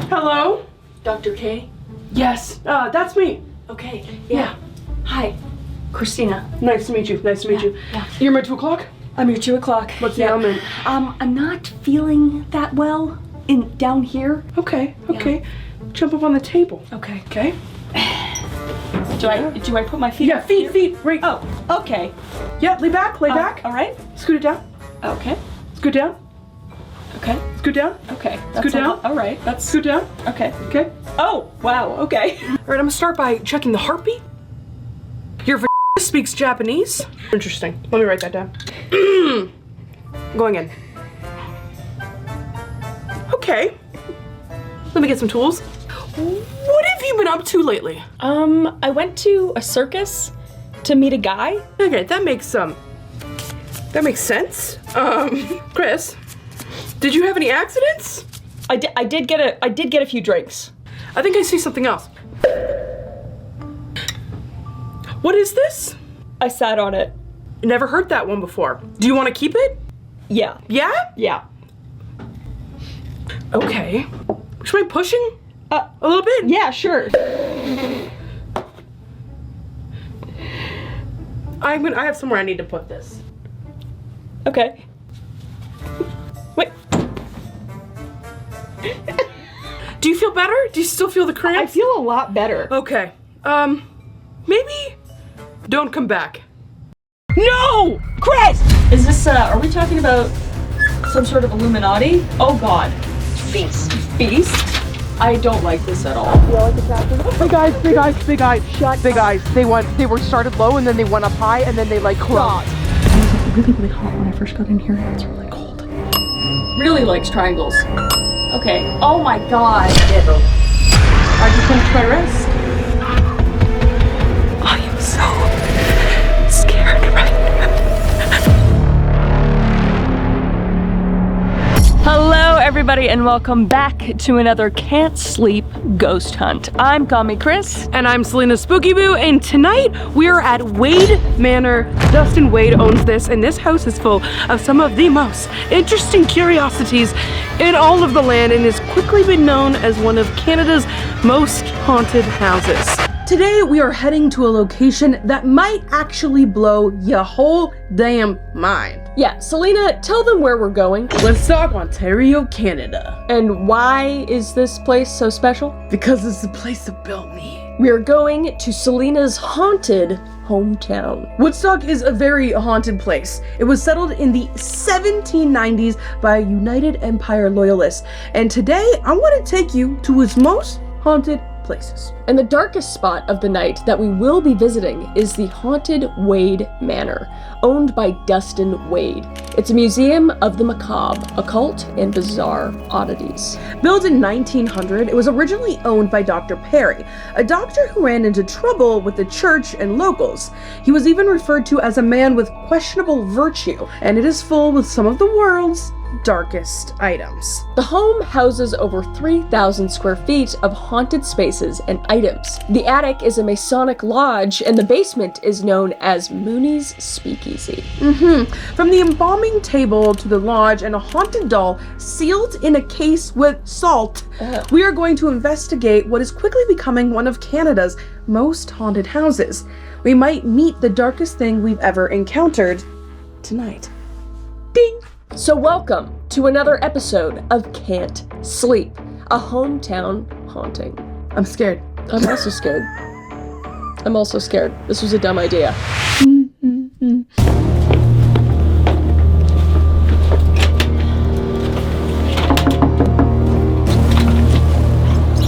Hello? Dr. K? Yes, that's me. Okay. Yeah. Hi. Christina. Nice to meet you. Nice to meet you. Yeah. You're my 2 o'clock? I'm your 2 o'clock. What's the ailment? I'm not feeling that well down here. Okay. Jump up on the table. Okay. Okay? Do I put my feet? Yeah, feet, right. Oh, okay. Yeah, lay back. All right. Scoot it down. Okay. Scoot down. Okay. Scoot down. Okay. Scoot down. All right. That's Scoot down. okay. Okay. Oh, wow. Okay. All right, I'm gonna start by checking the heartbeat. Your speaks Japanese. Interesting. Let me write that down. Going in. Okay. Let me get some tools. What have you been up to lately? I went to a circus to meet a guy. Okay, that makes sense. Chris, did you have any accidents? I did get a few drinks. I think I see something else. What is this? I sat on it. Never heard that one before. Do you want to keep it? Yeah. Yeah? Yeah. Okay. Should I pushing? A little bit? Yeah, sure. I have somewhere I need to put this. Okay. Wait. Do you feel better? Do you still feel the cramps? I feel a lot better. Okay. Maybe don't come back. No! Chris! Is this, are we talking about some sort of Illuminati? Oh god. Feast. I don't like this at all. Big eyes. Shut Big eyes. They were started low and then they went up high and then they like closed. It was really hot when I first got in here. It's really cold. Really likes triangles. Okay. Oh my god. I just finished my rest. I am so scared right now. Hello everybody and welcome back to another Can't Sleep Ghost Hunt. I'm Kami Chris. And I'm Selena Spooky Boo, and tonight we are at Wade Manor. Dustin Wade owns this, and this house is full of some of the most interesting curiosities in all of the land and has quickly been known as one of Canada's most haunted houses. Today we are heading to a location that might actually blow your whole damn mind. Yeah, Selena, tell them where we're going. Woodstock, Ontario, Canada. And why is this place so special? Because it's the place that built me. We're going to Selena's haunted hometown. Woodstock is a very haunted place. It was settled in the 1790s by United Empire Loyalists. And today I want to take you to its most haunted places. And the darkest spot of the night that we will be visiting is the haunted Wade Manor, owned by Dustin Wade. It's a museum of the macabre, occult, and bizarre oddities. Built in 1900, it was originally owned by Dr. Perry, a doctor who ran into trouble with the church and locals. He was even referred to as a man with questionable virtue, and it is full with some of the world's darkest items. The home houses over 3,000 square feet of haunted spaces and items. The attic is a Masonic lodge, and the basement is known as Mooney's Speakeasy. From the embalming table to the lodge and a haunted doll sealed in a case with salt, we are going to investigate what is quickly becoming one of Canada's most haunted houses. We might meet the darkest thing we've ever encountered tonight. Ding! So welcome to another episode of Can't Sleep, a hometown haunting. I'm scared. I'm also scared. I'm also scared. This was a dumb idea.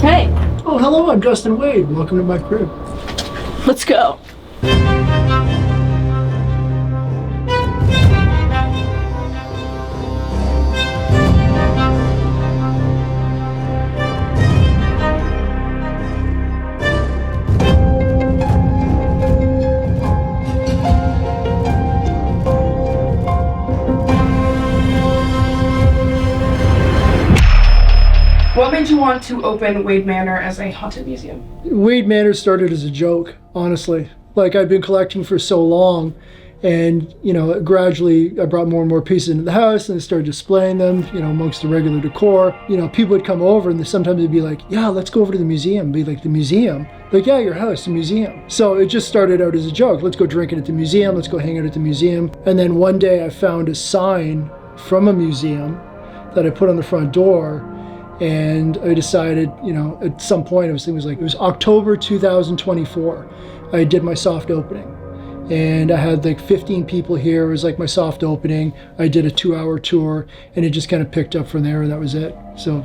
Hey, Oh, hello, I'm Dustin Wade. Welcome to my crib. let's go. What made you want to open Wade Manor as a haunted museum? Wade Manor started as a joke, honestly. Like, I've been collecting for so long, And, you know, gradually I brought more and more pieces into the house and I started displaying them, you know, amongst the regular decor. You know, people would come over and sometimes they'd be like, yeah, let's go over to the museum. Be like, the museum? Like, yeah, your house, the museum. So it just started out as a joke. Let's go drinking at the museum. Let's go hang out at the museum. And then one day I found a sign from a museum that I put on the front door. And I decided, you know, at some point, it was October 2024. I did my soft opening. And I had like 15 people here. It was like my soft opening. I did a 2-hour tour and it just kind of picked up from there and that was it. So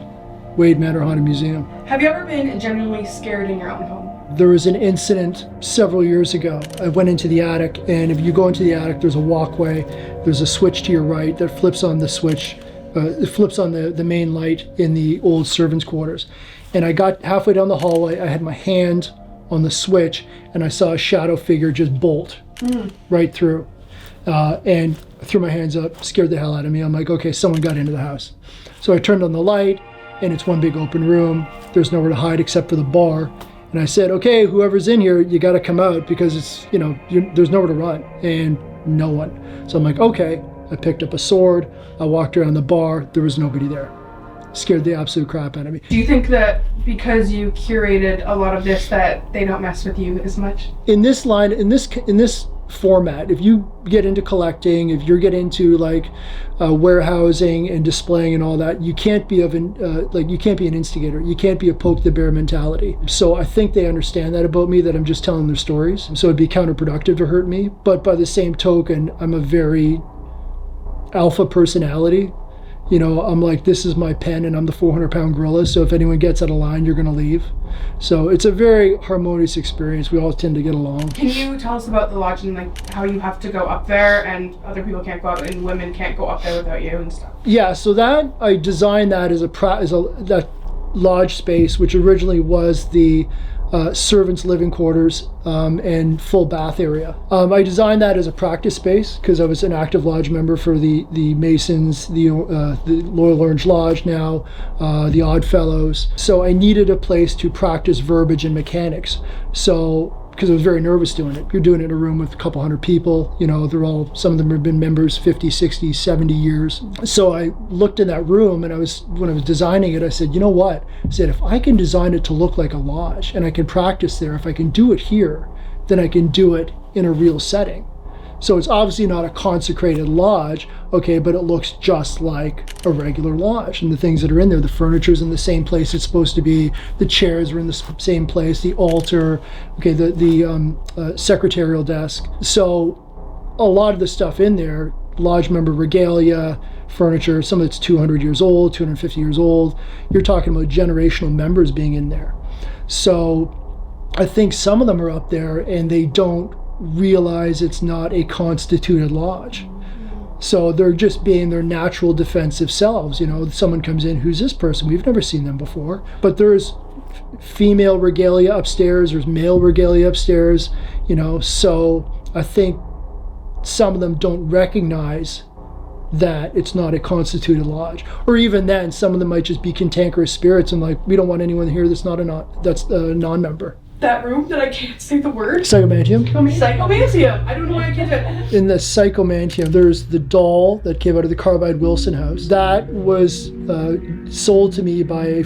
Wade Manor Haunted Museum. Have you ever been genuinely scared in your own home? There was an incident several years ago. I went into the attic, and if you go into the attic, there's a walkway. There's a switch to your right that flips on the switch. It flips on the main light in the old servants' quarters. And I got halfway down the hallway. I had my hand on the switch and I saw a shadow figure just bolt right through. And I threw my hands up, scared the hell out of me. I'm like, okay, someone got into the house. So I turned on the light and it's one big open room. There's nowhere to hide except for the bar. And I said, okay, whoever's in here, you got to come out because it's, you know, there's nowhere to run, and no one. So I'm like, okay. I picked up a sword. I walked around the bar. There was nobody there. Scared the absolute crap out of me. Do you think that because you curated a lot of this that they don't mess with you as much? In this line, in this format, if you get into collecting, if you get into like warehousing and displaying and all that, you can't be you can't be an instigator. You can't be a poke the bear mentality. So I think they understand that about me, that I'm just telling their stories. So it'd be counterproductive to hurt me. But by the same token, I'm a very alpha personality. You know, I'm like, this is my pen and I'm the 400-pound gorilla, so if anyone gets out of line, you're gonna leave. So it's a very harmonious experience. We all tend to get along. Can you tell us about the lodge and like how you have to go up there and other people can't go up and women can't go up there without you and stuff? Yeah, so that I designed that as that lodge space, which originally was the servants' living quarters and full bath area. I designed that as a practice space because I was an active lodge member for the Masons, the Loyal Orange Lodge now, the Odd Fellows. So I needed a place to practice verbiage and mechanics. So, because I was very nervous doing it. You're doing it in a room with a couple hundred people, you know, some of them have been members 50, 60, 70 years. So I looked in that room and when I was designing it, I said, you know what? I said, if I can design it to look like a lodge and I can practice there, if I can do it here, then I can do it in a real setting. So it's obviously not a consecrated lodge, okay, but it looks just like a regular lodge. And the things that are in there, the furniture's in the same place it's supposed to be, the chairs are in the same place, the altar, okay, the secretarial desk. So a lot of the stuff in there, lodge member regalia, furniture, some of it's 200 years old, 250 years old. You're talking about generational members being in there. So I think some of them are up there and they don't realize it's not a constituted lodge. So they're just being their natural defensive selves. You know, someone comes in, who's this person? We've never seen them before. But there's female regalia upstairs, there's male regalia upstairs, you know, so I think some of them don't recognize that it's not a constituted lodge. Or even then, some of them might just be cantankerous spirits and like, we don't want anyone here that's a non-member. That room that I can't say the word? Psychomantium. Psychomantium. I don't know why I can't do it. In the Psychomantium, there's the doll that came out of the Carbide Wilson house. That was sold to me by a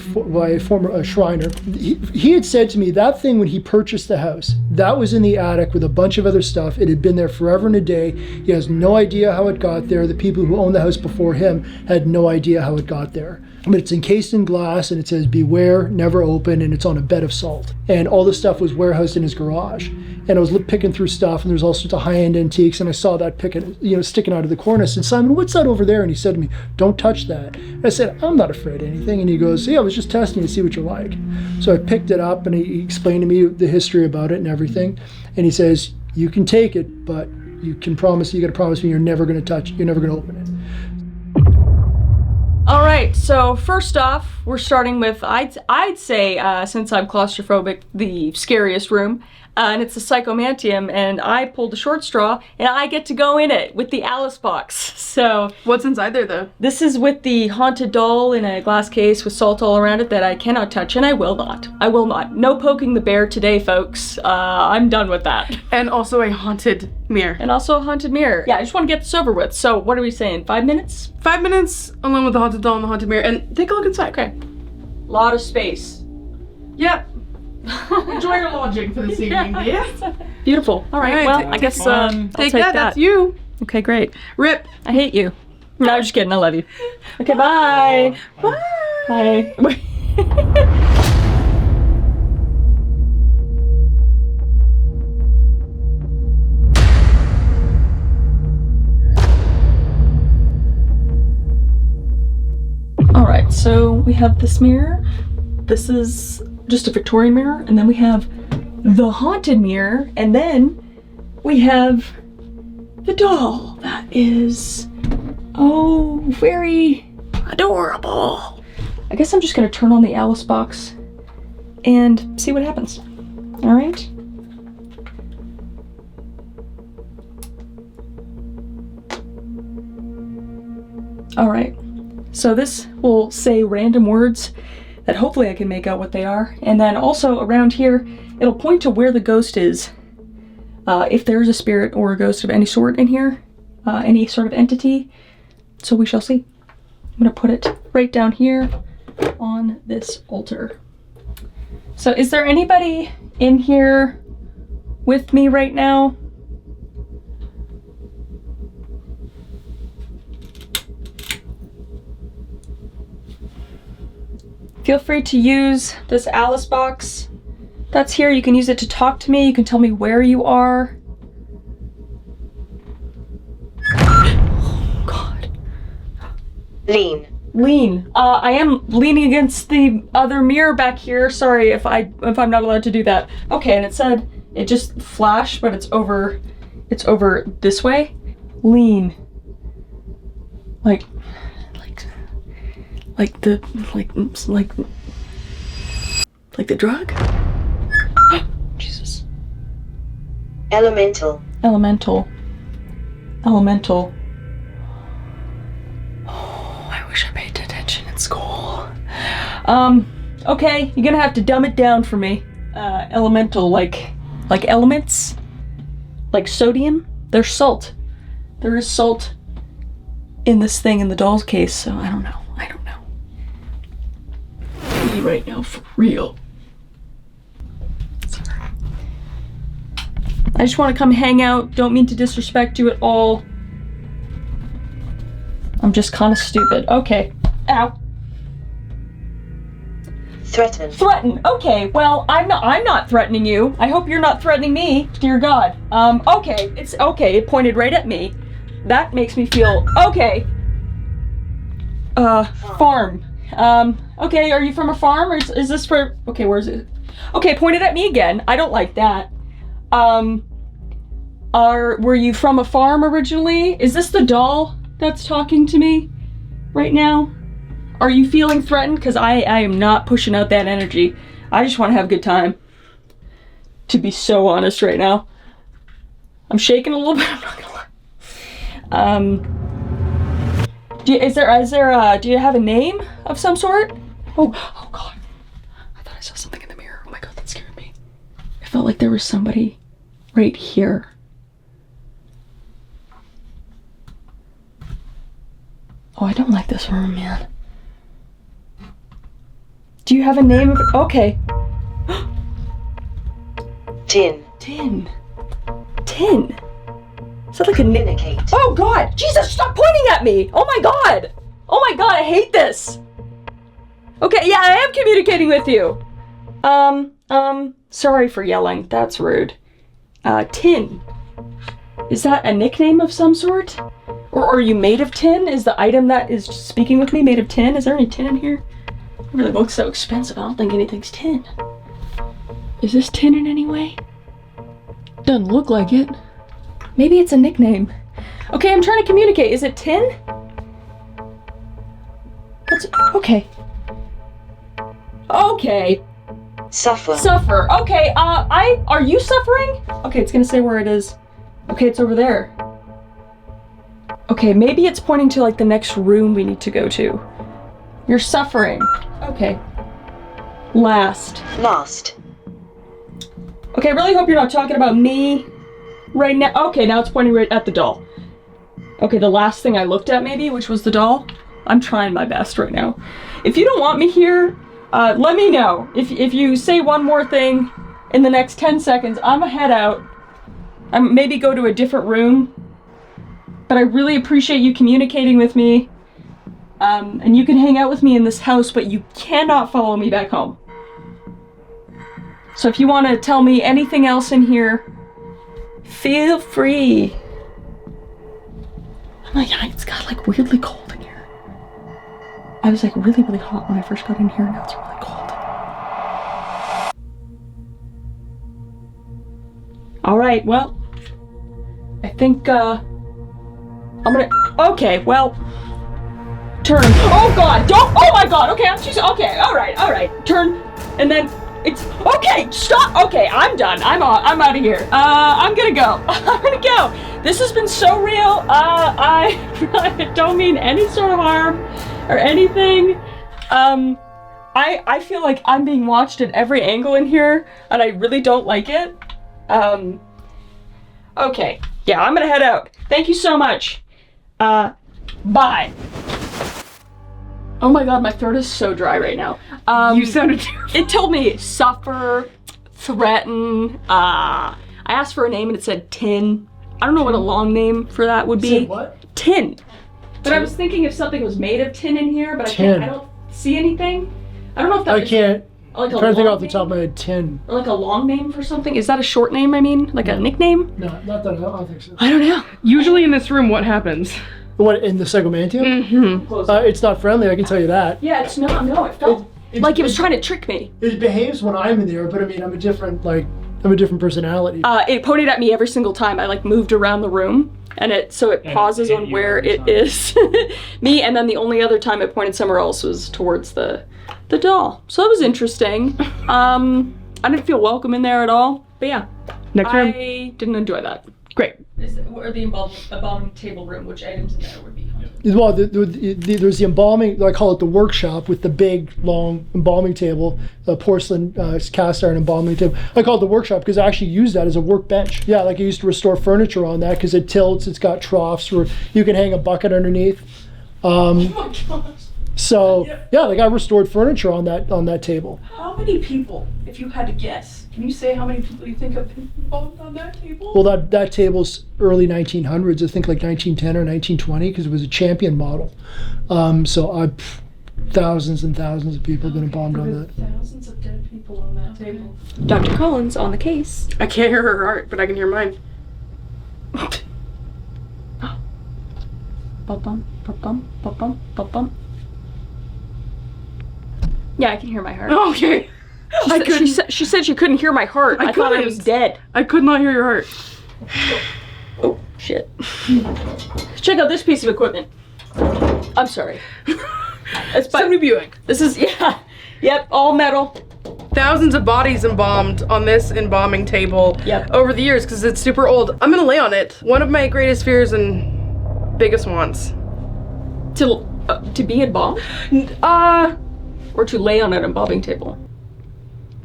former Shriner. He had said to me that thing when he purchased the house, that was in the attic with a bunch of other stuff. It had been there forever and a day. He has no idea how it got there. The people who owned the house before him had no idea how it got there. But it's encased in glass and it says beware, never open, and it's on a bed of salt. And all the stuff was warehoused in his garage. And I was picking through stuff and there's all sorts of high-end antiques and I saw that sticking out of the corner. I said, Simon, what's that over there? And he said to me, don't touch that. And I said, I'm not afraid of anything. And he goes, yeah, I was just testing to see what you're like. So I picked it up and he explained to me the history about it and everything. And he says, you can take it, but you got to promise me you're never going to open it. All right, so first off, we're starting with, I'd say, since I'm claustrophobic, the scariest room. And it's the Psychomantium, and I pulled the short straw, and I get to go in it with the Alice box. So What's inside there, though? this is with the haunted doll in a glass case with salt all around it that I cannot touch, and I will not. I will not. No poking the bear today, folks. I'm done with that. And also a haunted mirror. And also a haunted mirror. Yeah, I just want to get this over with. So what are we saying, 5 minutes? 5 minutes alone with the haunted doll and the haunted mirror, and take a look inside. Okay. Lot of space. Yep. Enjoy your lodging for this evening, dear. Beautiful. All right, All right, well, I guess I'll take that. That's you. Okay, great. Rip. I hate you. No, I'm just kidding. I love you. Okay, bye. Bye. Bye. All right, so we have this mirror. This is just a Victorian mirror, and then we have the haunted mirror, and then we have the doll that is, oh, very adorable. I guess I'm just gonna turn on the Alice box and see what happens. All right. All right. So this will say random words that hopefully I can make out what they are. And then also around here, it'll point to where the ghost is. If there's a spirit or a ghost of any sort in here, any sort of entity. So we shall see. I'm gonna put it right down here on this altar. So is there anybody in here with me right now? Feel free to use this Alice box that's here. You can use it to talk to me. You can tell me where you are. Oh, God. Lean. Lean. I am leaning against the other mirror back here. Sorry if I'm not allowed to do that. Okay, and it said it just flashed, but it's over this way. Lean. Like the drug? Jesus. Elemental. Elemental. Elemental. Oh, I wish I paid attention in school. Okay, you're gonna have to dumb it down for me. Elemental, like elements? Like sodium? There's salt. There is salt in this thing in the doll's case, so I don't know. Me right now, for real. Sorry. I just want to come hang out. Don't mean to disrespect you at all. I'm just kind of stupid. Okay. Ow. Threaten. Threaten. Okay. Well, I'm not threatening you. I hope you're not threatening me. Dear God. Okay. It's okay. It pointed right at me. That makes me feel okay. Farm. Okay, are you from a farm, or is this for, okay, where is it? Okay, pointed at me again. I don't like that. Were you from a farm originally? Is this the doll that's talking to me right now? Are you feeling threatened? Because I am not pushing out that energy. I just want to have a good time. To be so honest right now. I'm shaking a little bit, I'm not gonna lie. Do you have a name of some sort? Oh God. I thought I saw something in the mirror. Oh my God, that scared me. I felt like there was somebody right here. Oh, I don't like this room, man. Do you have a name of it? Okay. Tin. Tin. Tin. Is that like a Communicate. Oh God! Jesus, stop pointing at me! Oh my God! Oh my God, I hate this! Okay, yeah, I am communicating with you! Sorry for yelling. That's rude. Tin. Is that a nickname of some sort? Or are you made of tin? Is the item that is speaking with me made of tin? Is there any tin in here? It really looks so expensive. I don't think anything's tin. Is this tin in any way? Doesn't look like it. Maybe it's a nickname. Okay, I'm trying to communicate. Is it tin? Okay. Okay. Suffer. Suffer. Okay, are you suffering? Okay, it's gonna say where it is. Okay, it's over there. Okay, maybe it's pointing to like the next room we need to go to. You're suffering. Okay. Last. Okay, I really hope you're not talking about me right now. Okay, now it's pointing right at the doll. Okay, the last thing I looked at maybe, which was the doll. I'm trying my best right now. If you don't want me here, let me know. If you say one more thing in the next 10 seconds, I'm gonna head out. Maybe go to a different room. But I really appreciate you communicating with me. And you can hang out with me in this house, but you cannot follow me back home. So if you want to tell me anything else in here, feel free. Oh my god, it's got like weirdly cold in here. I was like really, really hot when I first got in here, now it's really cold. Alright, well, I think, I'm gonna, okay, well, turn. Oh god, don't, oh my god, okay, okay, alright, turn, and then, it's, okay, stop, okay, I'm done, I'm out of here, I'm gonna go, this has been so real, I don't mean any sort of harm, or anything, I feel like I'm being watched at every angle in here, and I really don't like it, okay, yeah, I'm gonna head out, thank you so much, bye. Oh my god, my throat is so dry right now. You sounded terrible. It told me suffer, threaten, I asked for a name and it said tin. I don't know what a long name for that would be. Say what? Tin. But I was thinking if something was made of tin in here, but I don't see anything. I don't know if that I can't. Like I'm trying to think off the top of my head. Tin. Or like a long name for something? Is that a short name, I mean? Like a nickname? No, not that. I don't think so. I don't know. Usually in this room, what happens? What, in the Psychomantium? Mm-hmm. It's not friendly, I can tell you that. Yeah, it's not, no, it felt like it was trying to trick me. It behaves when I'm in there, but I mean, I'm a different personality. It pointed at me every single time I like moved around the room, and it pauses on where it is me, and then the only other time it pointed somewhere else was towards the doll. So that was interesting. I didn't feel welcome in there at all, but yeah. Next room. I didn't enjoy that. Great. Or the embalming table room, which items in there would be haunted? Well, there's the embalming, I call it the workshop, with the big, long embalming table, porcelain cast iron embalming table. I call it the workshop because I actually use that as a workbench. Yeah, like I used to restore furniture on that because it tilts, it's got troughs where you can hang a bucket underneath. Oh my gosh. So, yeah, like I restored furniture on that table. How many people, if you had to guess, can you say how many people you think have been involved on that table? Well, that table's early 1900s, I think like 1910 or 1920, because it was a champion model. So thousands and thousands of people have been embalmed on that. Thousands of dead people on that table. Dr. Collins on the case. I can't hear her heart, but I can hear mine. Bum, bum, bum, bum. Yeah, I can hear my heart. Okay. She said she couldn't hear my heart. I thought I was dead. I could not hear your heart. Oh, shit. Check out this piece of equipment. I'm sorry. It's by Somebody Buick. This is, yeah. Yep, all metal. Thousands of bodies embalmed on this embalming table over the years because it's super old. I'm gonna lay on it. One of my greatest fears and biggest wants. To be embalmed? Or to lay on an embalming table?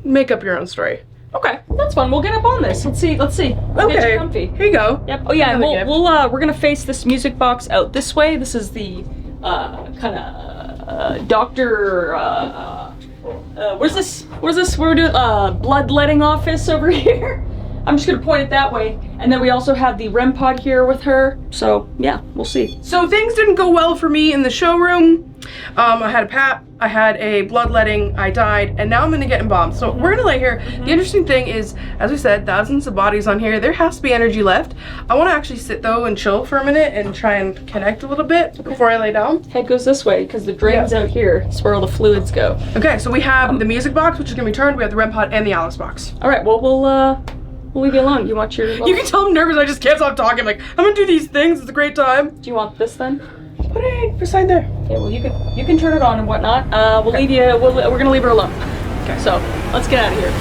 Make up your own story. Okay, that's fun. We'll get up on this. Let's see. Okay. Get you comfy. Here you go. Yep. Oh yeah, and we're gonna face this music box out this way. This is the kind of doctor. Where's this? We're doing bloodletting office over here. I'm just gonna point it that way. And then we also have the REM pod here with her. So yeah, we'll see. So things didn't go well for me in the showroom. I had a PAP, I had a bloodletting, I died, and now I'm gonna get embalmed. So we're gonna lay here. The interesting thing is, as we said, thousands of bodies on here. There has to be energy left. I wanna actually sit though and chill for a minute and try and connect a little bit before I lay down. Head goes this way because the drain's out here. It's where all the fluids go. Okay, so we have the music box, which is gonna be turned. We have the REM pod and the Alice box. All right, well, we'll leave you alone. You want your... You can tell I'm nervous. I just can't stop talking. Like, I'm gonna do these things. It's a great time. Do you want this then? Put it beside there. Okay, well, you can turn it on and whatnot. We'll leave you... We're gonna leave her alone. Okay, so let's get out of here.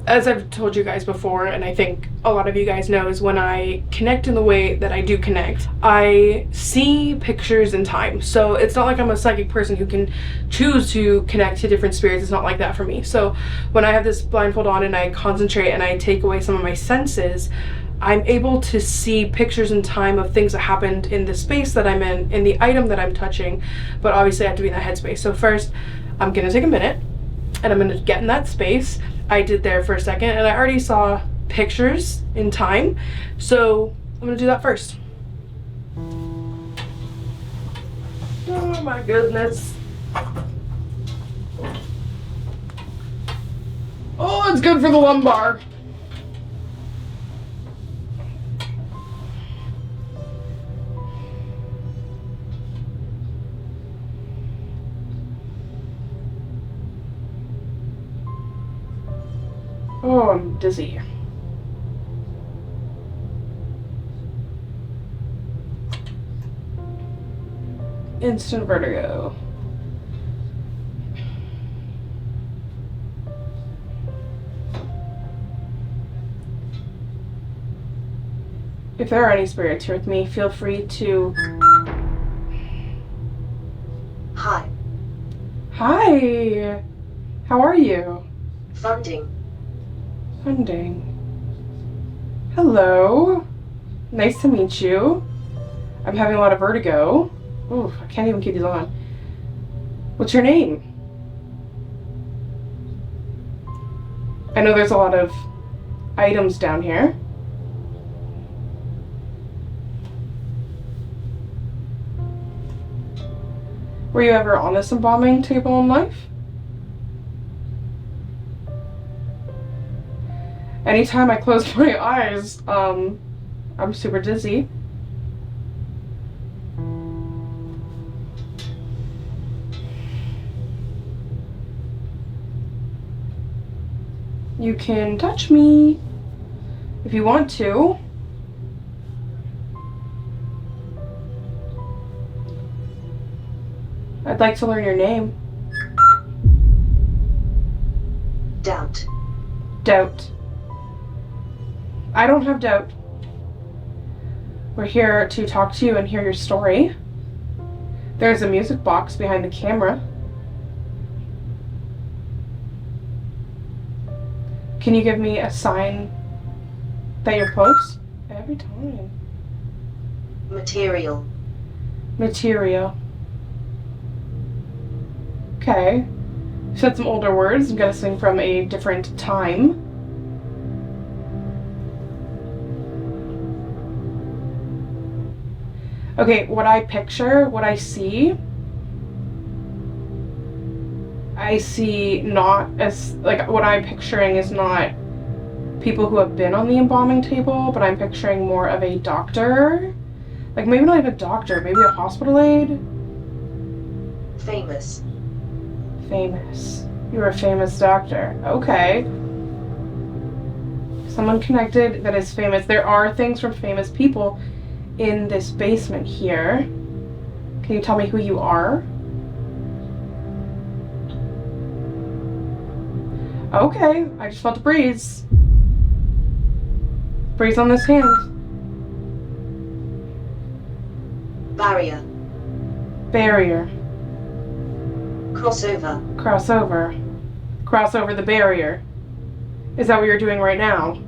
As I've told you guys before, and I think a lot of you guys know, is when I connect in the way that I do connect, I see pictures in time. So it's not like I'm a psychic person who can choose to connect to different spirits. It's not like that for me. So when I have this blindfold on and I concentrate and I take away some of my senses, I'm able to see pictures in time of things that happened in the space that I'm in the item that I'm touching, but obviously I have to be in that headspace. So first, I'm gonna take a minute and I'm gonna get in that space. I did there for a second and I already saw pictures in time, so I'm gonna do that first. Oh my goodness. Oh, it's good for the lumbar. Oh, I'm dizzy. Instant vertigo. If there are any spirits here with me, feel free to... Hi. Hi! How are you? Funding. Funding. Hello. Nice to meet you. I'm having a lot of vertigo. Ooh, I can't even keep these on. What's your name? I know there's a lot of items down here. Were you ever on this embalming table in life? Anytime I close my eyes, I'm super dizzy. You can touch me if you want to. I'd like to learn your name. Doubt. Doubt. I don't have doubt. We're here to talk to you and hear your story. There's a music box behind the camera. Can you give me a sign that you're close? Every time. Material. Material. Okay. You said some older words, I'm guessing from a different time. Okay, what I picture, what I see not as, like, what I'm picturing is not people who have been on the embalming table, but I'm picturing more of a doctor. Like, maybe not even a doctor, maybe a hospital aide. Famous. Famous. You're a famous doctor. Okay. Someone connected that is famous. There are things from famous people in this basement here. Can you tell me who you are? Okay, I just felt a breeze. Breeze on this hand. Barrier. Barrier. Crossover. Crossover. Cross over the barrier. Is that what you're doing right now?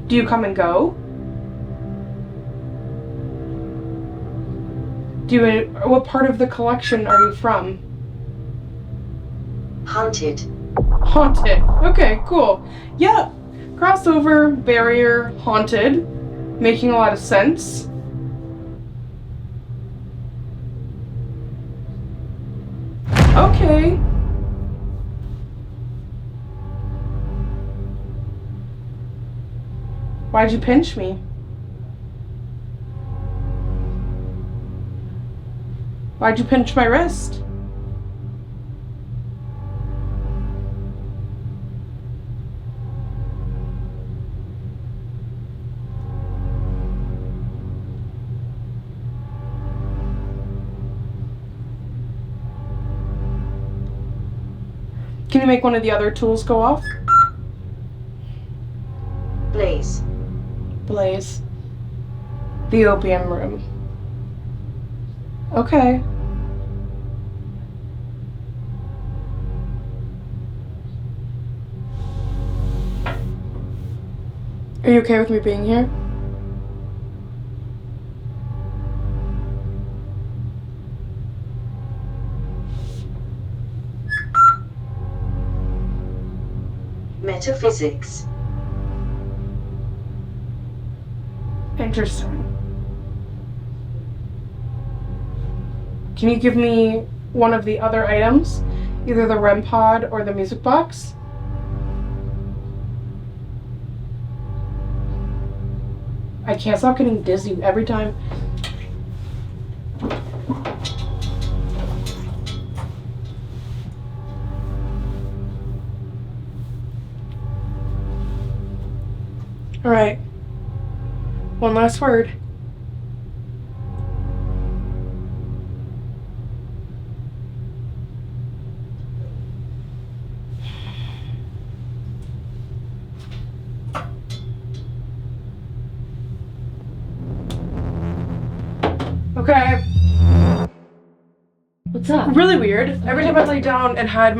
Do you come and go? What part of the collection are you from? Hunted. Haunted. Okay, cool. Yeah. Crossover, barrier, haunted. Making a lot of sense. Okay. Why'd you pinch me? Why'd you pinch my wrist? Can you make one of the other tools go off? Blaze. Blaze. The opium room. Okay. Are you okay with me being here? Metaphysics. Interesting. Can you give me one of the other items? Either the REM pod or the music box? I can't stop getting dizzy every time. All right. One last word. Okay. What's up? Really weird. Every time I lay down and had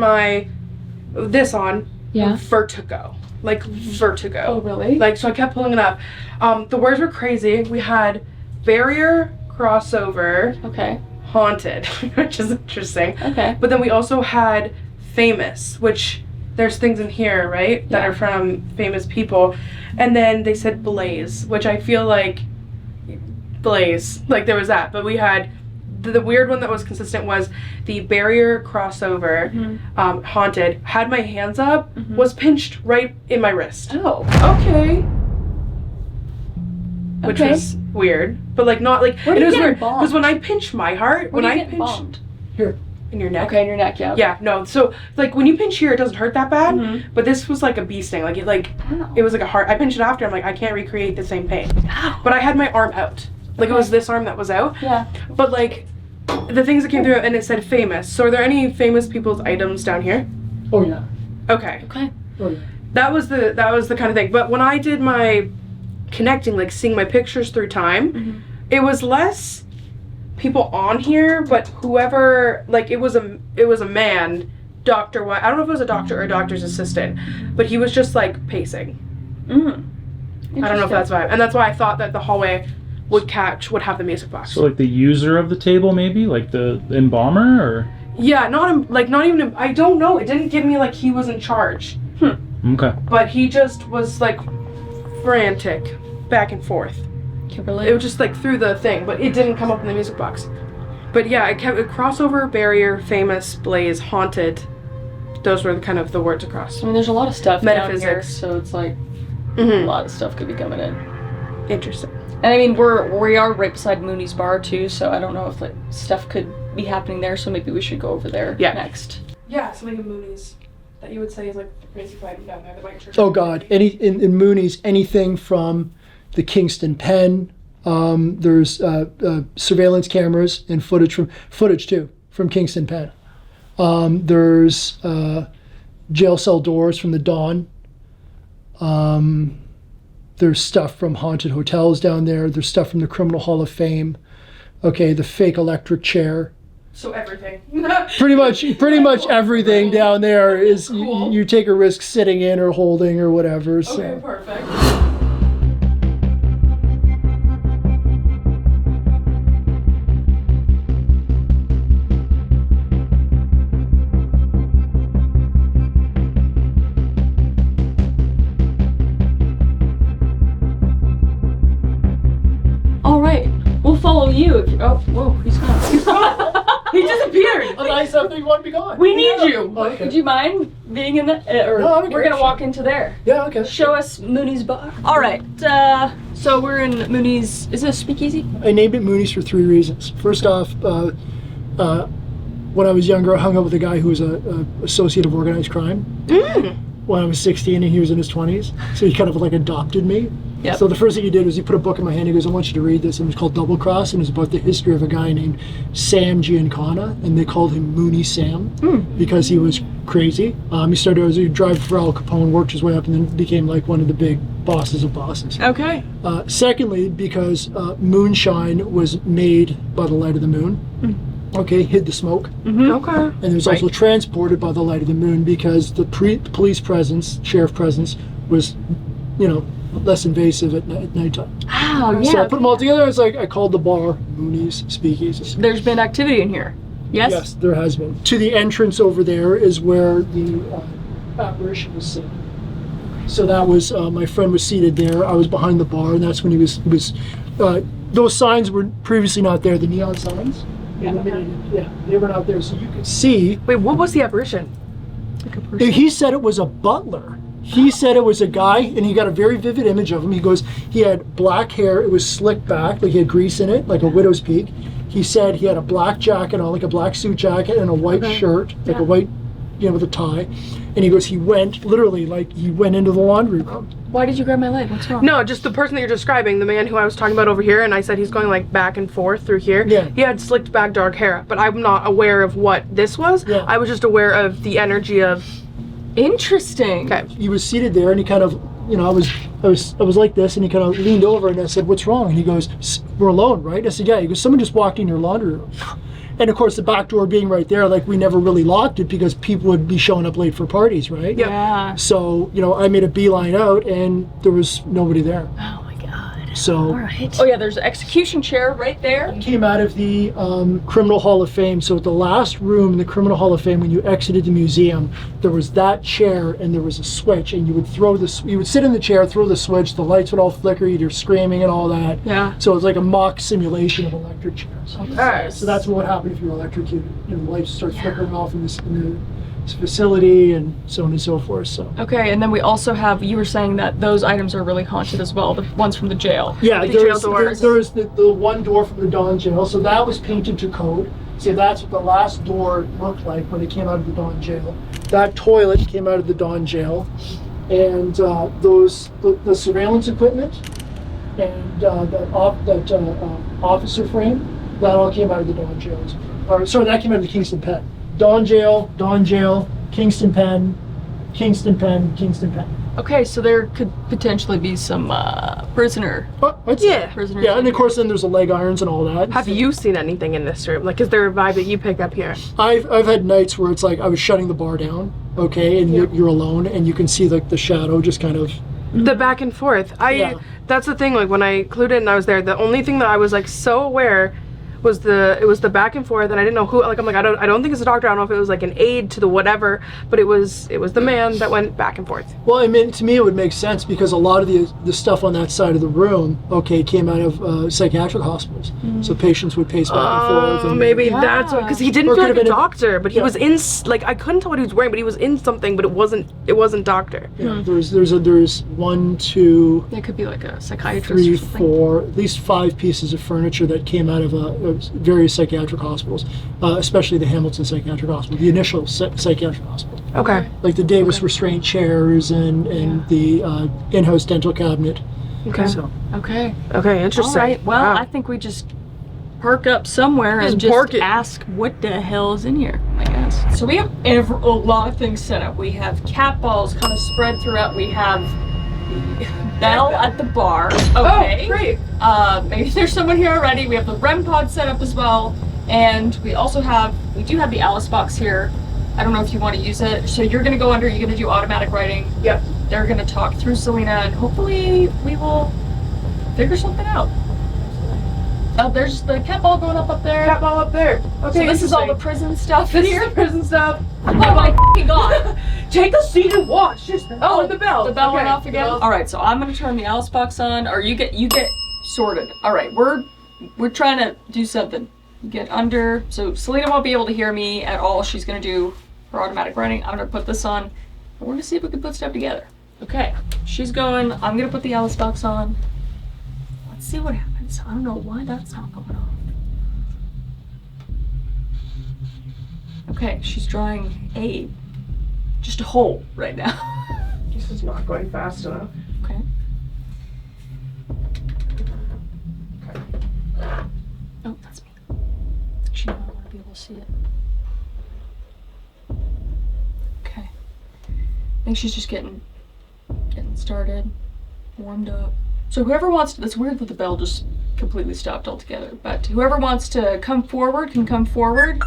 this on, Yeah. vertigo. Like vertigo. Oh, really? Like, so I kept pulling it up. The words were crazy. We had barrier, crossover, Okay. haunted, which is interesting. Okay. But then we also had famous, which there's things in here, right? That Yeah. are from famous people. And then they said blaze, which I feel like blaze, like there was that. But we had the weird one that was consistent was the barrier crossover, haunted, had my hands up, was pinched right in my wrist. Oh. Okay. Which Okay. was weird. But like not like Where do it you was get weird. embalmed? Because when I pinch my heart, Where when do you I get pinch embalmed? Here. in your neck. Okay, in your neck, yeah. Yeah, no. So like when you pinch here, it doesn't hurt that bad. Mhm. But this was like a bee sting. Like Ow. it was like a heart. I pinched it after. I'm like, I can't recreate the same pain. Ow. But I had my arm out. Like it was this arm that was out. Yeah. But like the things that came through and it said famous. So are there any famous people's items down here? Oh yeah. Okay. Okay. Oh yeah. That was the kind of thing. But when I did my connecting, like seeing my pictures through time, it was less people on here, but whoever, like it was a man, Dr. White. I don't know if it was a doctor or a doctor's assistant, but he was just like pacing. Mm. I don't know if that's why. And that's why I thought that the hallway would have the music box. So like the user of the table, maybe like the embalmer, or Yeah, not even. I don't know. It didn't give me like he was in charge, okay. but he just was like frantic, back and forth. Kimberly. It was just like through the thing, but it didn't come up in the music box. But yeah, it kept crossover, barrier, famous, blaze, haunted. Those were kind of the words across. I mean, there's a lot of stuff down here, Metaphysics. so it's like a Mm-hmm. lot of stuff could be coming in. Interesting. And I mean, we are right beside Mooney's bar too, so I don't know if like stuff could be happening there. So maybe we should go over there next. Yeah, something in Mooney's that you would say is like the crazy item down there, the white church. Oh God. In Mooney's, anything from the Kingston Pen. There's surveillance cameras and footage too from Kingston Pen. There's jail cell doors from the Dawn. There's stuff from haunted hotels down there. There's stuff from the Criminal Hall of Fame. Okay, the fake electric chair. So everything. Pretty much everything down there is Cool. you take a risk sitting in or holding or whatever. So. Okay, perfect. All right, we'll follow you. If you, oh, whoa, he's gone. He disappeared. Oh, I thought you want to be gone. We need you. Oh, okay. Would you mind being in the? Or No, okay, we're gonna sure. walk into there. Yeah, okay. Show us Mooney's bar. All right. So we're in Mooney's. Is it a speakeasy? I named it Mooney's for 3 reasons. First off, when I was younger, I hung out with a guy who was a associate of organized crime. When I was 16 and he was in his 20s. So he kind of like adopted me. Yep. So the first thing he did was he put a book in my hand. He goes, I want you to read this. And it was called Double Cross, and it was about the history of a guy named Sam Giancana, and they called him Mooney Sam because he was crazy. He started as a driver for Al Capone, worked his way up, and then became like one of the big bosses of bosses. Okay. Secondly, because moonshine was made by the light of the moon. Okay, hid the smoke. Okay. And it was also transported by the light of the moon because the police presence, sheriff presence, was, less invasive at nighttime. Oh, yeah. So I put them all together. I called the bar Mooney's Speakeasy. There's been activity in here. Yes? Yes, there has been. To the entrance over there is where the apparition was sitting. So that was, my friend was seated there. I was behind the bar, and that's when he was those signs were previously not there, the neon signs. Yeah, they were not there, so you could see. Wait, what was the apparition? Like a person. He said it was a butler. He said it was a guy, and he got a very vivid image of him. He goes, he had black hair, it was slicked back, like he had grease in it, like a widow's peak. He said he had a black jacket on, like a black suit jacket, and a white shirt, like a white, with a tie. And he goes, he went, literally, like he went into the laundry room. Why did you grab my leg? What's wrong? No, just the person that you're describing, the man who I was talking about over here, and I said he's going like back and forth through here. Yeah. He had slicked back dark hair, but I'm not aware of what this was. Yeah. I was just aware of the energy of. Interesting. Okay. He was seated there, and he kind of, I was like this, and he kind of leaned over, and I said, "What's wrong?" And he goes, "We're alone, right?" I said, "Yeah." He goes, "Someone just walked in your laundry room." And of course, the back door being right there, like we never really locked it because people would be showing up late for parties, right? Yeah. So, I made a beeline out, and there was nobody there. Oh my God. So, All right. Oh yeah, there's an execution chair right there. came out of the Criminal Hall of Fame. So at the last room in the Criminal Hall of Fame, when you exited the museum, there was that chair and there was a switch, and you would you would sit in the chair, throw the switch, the lights would all flicker, you're screaming and all that. Yeah. So it's like a mock simulation of electric chairs. Alright. So that's what would happen if you were electrocuted. The lights start flickering off in this facility and so on and so forth. So. Okay, and then we also have, you were saying that those items are really haunted as well, the ones from the jail. Yeah, The jail doors. there's the one door from the Dawn Jail, so that was painted to code. See, that's what the last door looked like when it came out of the Dawn Jail. That toilet came out of the Dawn Jail, and the surveillance equipment and that officer frame, that all came out of the Dawn Jail. Sorry, that came out of the Kingston Pen. Dawn Jail, Kingston Pen, Kingston Pen, Kingston Pen. Okay, so there could potentially be some prisoner. Yeah. Prisoners. Yeah, and of course then there's the leg irons and all that. Have you seen anything in this room? Like, is there a vibe that you pick up here? I've had nights where it's like I was shutting the bar down, okay, and you're alone, and you can see like the shadow just kind of. The back and forth. Yeah. That's the thing. Like when I clued in and I was there, the only thing that I was like so aware was the back and forth, and I didn't know who. Like I'm like I don't think it's a doctor. I don't know if it was like an aide to the whatever, but it was the man that went back and forth. Well, I mean, to me it would make sense because a lot of the stuff on that side of the room, okay, came out of psychiatric hospitals. So patients would pace back and forth. And Maybe that's what, because he didn't Or feel could like have a been doctor, but he was in like I couldn't tell what he was wearing, but he was in something, but it wasn't doctor. Yeah, there's 1, 2, It could be like a psychiatrist 3, or something. 4, at least 5 pieces of furniture that came out of various psychiatric hospitals, especially the Hamilton Psychiatric Hospital, the initial psychiatric hospital. Okay. Like the Davis restraint chairs and the in-house dental cabinet. Okay. So Okay. Okay. All Interesting. right. Well, Wow. I think we just park up somewhere Just and just park it. ask what the hell is in here, I guess. So we have a lot of things set up. We have cat balls kind of spread throughout. We have the bell at the bar. Okay. Oh, great. Maybe there's someone here already. We have the REM pod set up as well. And we do have the Alice box here. I don't know if you want to use it. So you're going to go under, you're going to do automatic writing. Yep. They're going to talk through Selena, and hopefully we will figure something out. There's the cat ball going up there. Cat ball up there. Okay. So this is all the interesting. prison stuff This here. is the prison stuff. Oh my f***ing god! Take a seat and watch. Just the bell. The bell went Okay. off again. All right, so I'm gonna turn the Alice box on, or you get sorted. All right, we're trying to do something. Get under. So Selena won't be able to hear me at all. She's gonna do her automatic writing. I'm gonna put this on, and we're gonna see if we can put stuff together. Okay, she's going. I'm gonna put the Alice box on. Let's see what happens. I don't know why that's not going on. Okay, she's drawing just a hole right now. This is not going fast enough. Okay. Oh, that's me. She might want to be able to see it. Okay. I think she's just getting started, warmed up. So whoever wants to, it's weird that the bell just completely stopped altogether, but whoever wants to come forward can come forward.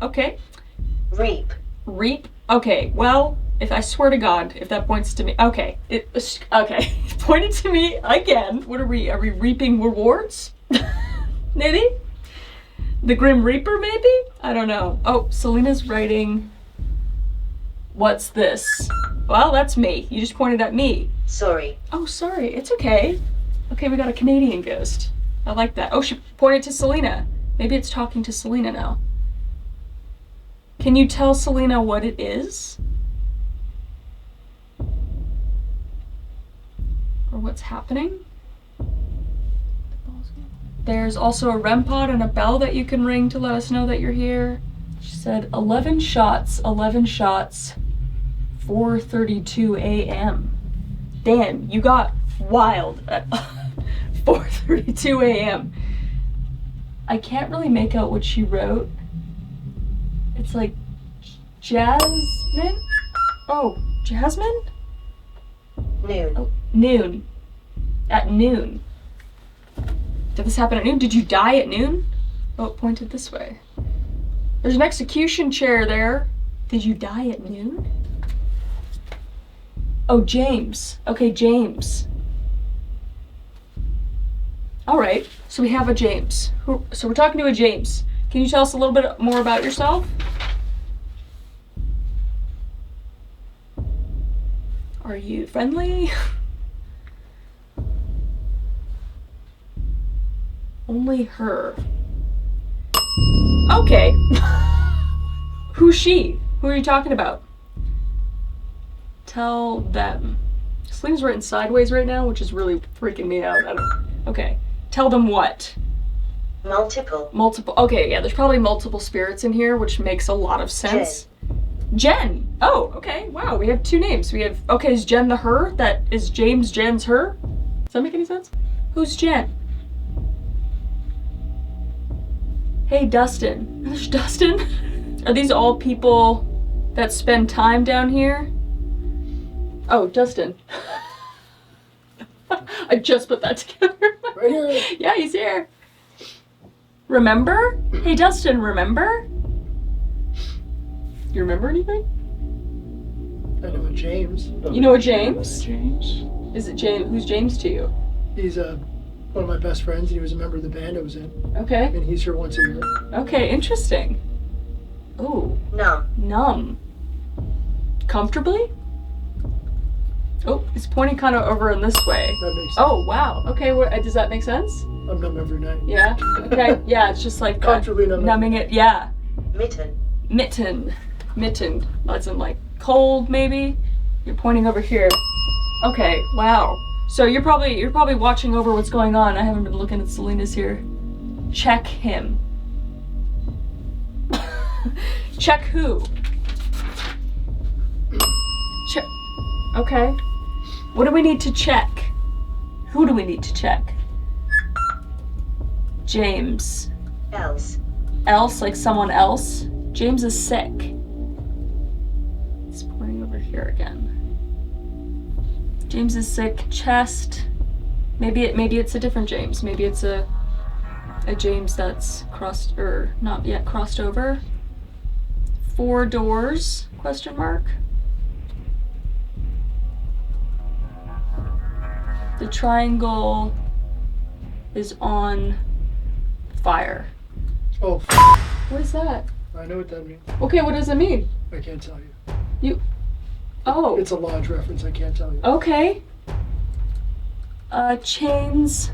Okay. Reap. Reap? Okay, well, if I swear to God, if that points to me, okay. Okay, it pointed to me again. What are we reaping rewards? Maybe? The Grim Reaper, maybe? I don't know. Oh, Selena's writing, what's this? Well, that's me. You just pointed at me. Sorry. Oh, sorry, it's okay. Okay, we got a Canadian ghost. I like that. Oh, she pointed to Selena. Maybe it's talking to Selena now. Can you tell Selena what it is? Or what's happening? There's also a REM pod and a bell that you can ring to let us know that you're here. She said 11 shots, 4:32 a.m. Dan, you got wild at 4:32 a.m. I can't really make out what she wrote. It's like Jasmine? Oh, Jasmine? Noon. Oh, noon. At noon. Did this happen at noon? Did you die at noon? Oh, it pointed this way. There's an execution chair there. Did you die at noon? Oh, James. Okay, James. All right, so we have a James. So we're talking to a James. Can you tell us a little bit more about yourself? Are you friendly? Only her. Okay. Who's she? Who are you talking about? Tell them. Selena's written sideways right now, which is really freaking me out. Okay. Tell them what? Multiple. Okay, yeah, there's probably multiple spirits in here, which makes a lot of sense. Jen. Oh, okay. Wow, we have two names. We have, okay, is Jen the her? That is James, Jen's her? Does that make any sense? Who's Jen? Hey, Dustin. There's Dustin? Are these all people that spend time down here? Oh, Dustin. I just put that together. Right here. Yeah, he's here. Remember? Hey, Dustin, remember? You remember anything? I know a James. You know a James? James. Is it James? Who's James to you? He's one of my best friends, and he was a member of the band I was in. Okay. And he's here once a year. Okay, interesting. Oh, numb. Comfortably? Oh, it's pointing kind of over in this way. That makes sense. Oh, wow. Okay, does that make sense? I'm numb every night. Yeah? Okay, yeah, it's just like Comfortably numb. numbing it. Yeah. Mitten. Mitten. That's in like cold, maybe? You're pointing over here. Okay, wow. So you're probably watching over what's going on. I haven't been looking at Selena's here. Check him. Check who? Check. Okay. What do we need to check? Who do we need to check? James. Else, like someone else? James is sick. It's pointing over here again. James is sick. Chest. Maybe it's a different James. Maybe it's a James that's crossed or not yet crossed over. 4 doors? Question mark. The triangle is on fire. Oh, What is that? I know what that means. Okay, what does it mean? I can't tell you. Oh. It's a lodge reference. I can't tell you. Okay. Chains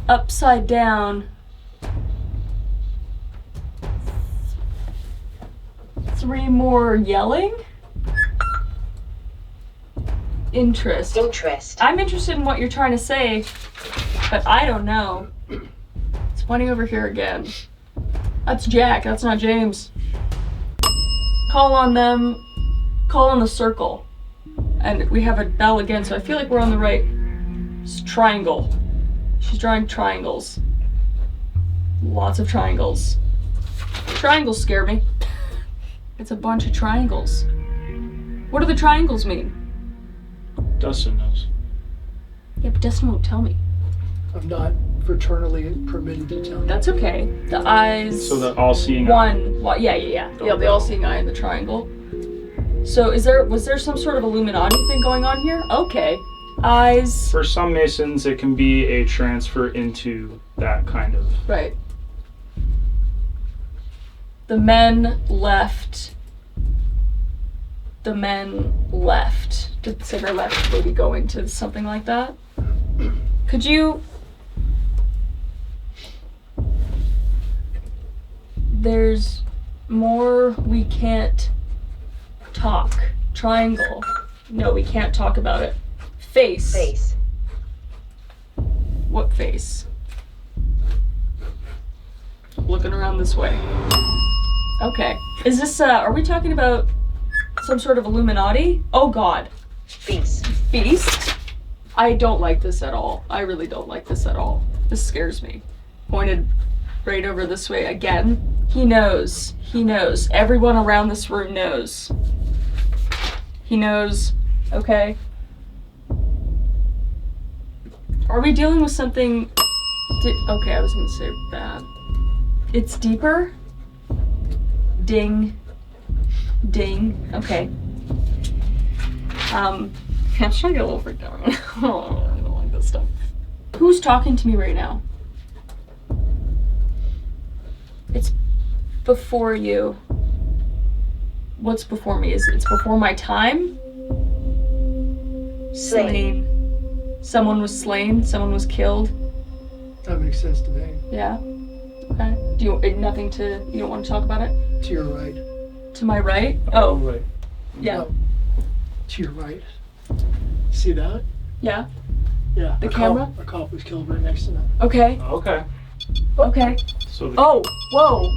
upside down. 3 more yelling? Interest. I'm interested in what you're trying to say, but I don't know. It's pointing over here again. That's Jack, that's not James. Call on them. Call on the circle. And we have a bell again, so I feel like we're on the right triangle. She's drawing triangles. Lots of triangles. Triangles scare me. It's a bunch of triangles. What do the triangles mean? Dustin knows. Yeah, but Dustin won't tell me. I'm not fraternally permitted to tell you. That's okay. The eyes. So the all-seeing eye. One. Well, yeah. Yeah, the all-seeing eye in the triangle. So was there some sort of Illuminati thing going on here? Okay. Eyes. For some Masons, it can be a transfer into that kind of. Right. The men left. The men left. Did the cigar left maybe going to something like that? Could you... There's more we can't talk. Triangle. No, we can't talk about it. Face. Face. What face? Looking around this way. Okay. Is this, are we talking about some sort of Illuminati? Oh god. Beast. Beast? I don't like this at all. I really don't like this at all. This scares me. Pointed right over this way again. He knows. He knows. Everyone around this room knows. He knows. Okay. Are we dealing with something... Okay, I was gonna say bad. It's deeper? Ding. Ding. Okay. I'm trying to get a little freaked out. I don't like this stuff. Who's talking to me right now? It's before you. What's before me? It's before my time? Slain. Someone was slain? Someone was killed? That makes sense to me. Yeah? Okay. Do you, you don't want to talk about it? To your right. To my right? Oh, right. yeah. No. To your right. See that? Yeah. Yeah. The camera? A cop was killed right next to that. Okay. Okay. Okay. So the, Oh, whoa.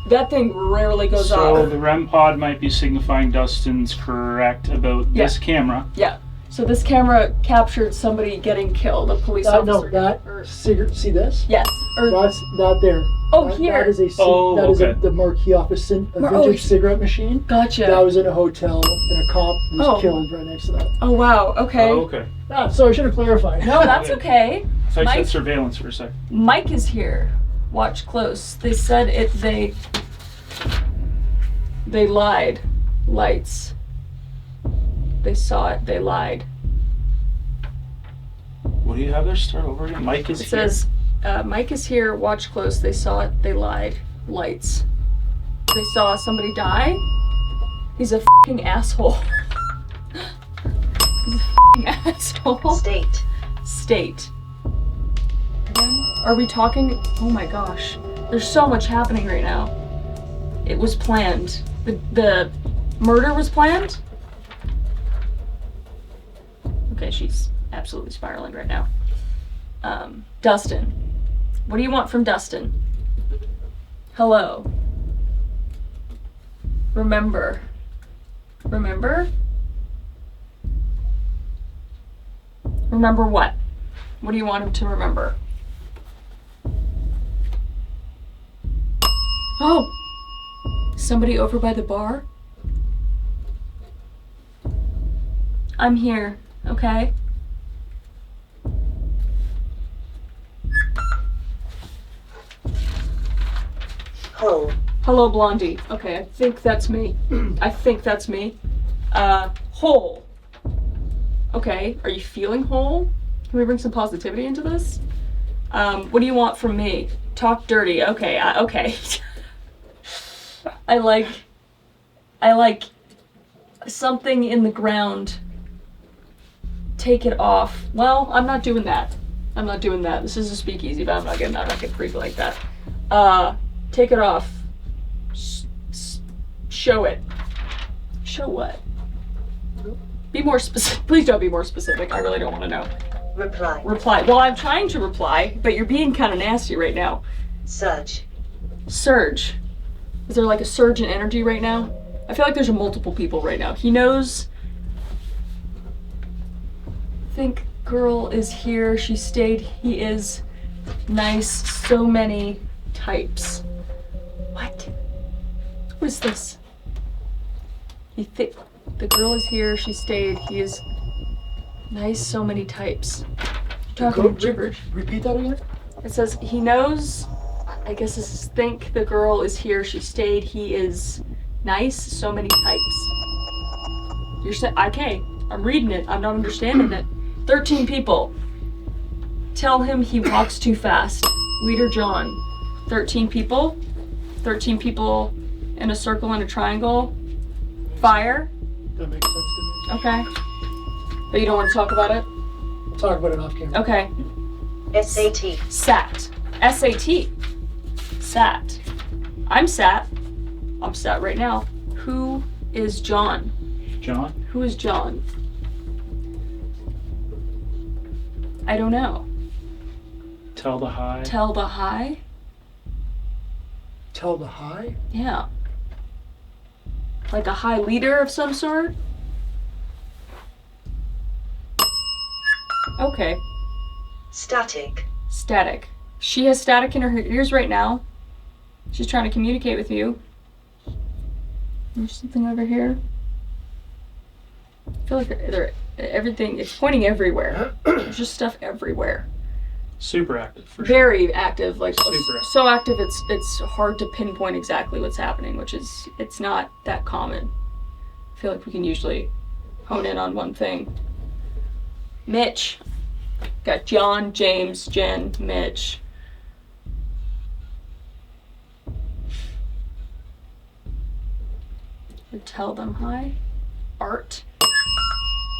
That thing rarely goes so off. the REM pod might be signifying Dustin's correct about this camera. Yeah. So this camera captured somebody getting killed, a police officer. No, that cigarette. See this? Yes. Or, That's not there. Oh, that, here. That is the marquee off a vintage cigarette machine. Gotcha. That was in a hotel, and a cop was killed right next to that. Oh, wow. Okay. Oh, okay. Ah, so I should have clarified. No, that's okay. I thought you Mike- said surveillance for a sec. Mike is here. Watch close. They said they lied. Lights. They saw it. They lied. What do you have there? Start over again. Mike is It here. says, Mike is here. Watch close. They saw it. They lied. Lights. They saw somebody die. He's a f***ing asshole. He's a f***ing asshole. State. State. Are we talking? Oh my gosh. There's so much happening right now. It was planned. The murder was planned? Okay, she's absolutely spiraling right now. Dustin. What do you want from Dustin? Hello. Remember. Remember? Remember what? What do you want him to remember? Oh! Somebody over by the bar? I'm here, okay? Hole. Hello, Blondie. Okay, I think that's me. I think that's me. Whole. Okay, are you feeling whole? Can we bring some positivity into this? What do you want from me? Talk dirty. Okay, okay. I like something in the ground. Take it off. Well, I'm not doing that. I'm not doing that. This is a speakeasy, but I'm not getting freaky like that. Take it off. Show it. Show what? Be more specific. Please don't be more specific. I really don't want to know. Reply. Reply. Well, I'm trying to reply, but you're being kind of nasty right now. Search. Surge. Is there like a surge in energy right now? I feel like there's multiple people right now. He knows. Think girl is here. She stayed. He is nice. So many types. What? What is this? The girl is here. She stayed. He is nice. So many types. You're talking gibberish. Repeat that again. It says he knows. I guess this is think the girl is here. She stayed. He is nice. So many types. You're saying okay. I'm reading it. I'm not understanding it. 13 people. Tell him he walks too fast. Leader John. 13 people. 13 people in a circle and a triangle. Fire. That makes sense to me. Okay. But you don't want to talk about it? Talk about it off camera. Okay. SAT. SAT. SAT. SAT. I'm SAT. I'm SAT right now. Who is John? John? Who is John? I don't know. Tell the high. Tell the high? Tell the high? Yeah. Like a high leader of some sort? Okay. Static. Static. She has static in her ears right now. She's trying to communicate with you. There's something over here. I feel like everything, it's pointing everywhere. There's just stuff everywhere. Super active, for sure. Very active, like Super. so active it's hard to pinpoint exactly what's happening, which is, it's not that common. I feel like we can usually hone in on one thing. Mitch. Got John, James, Jen, Mitch. Or tell them hi. Art.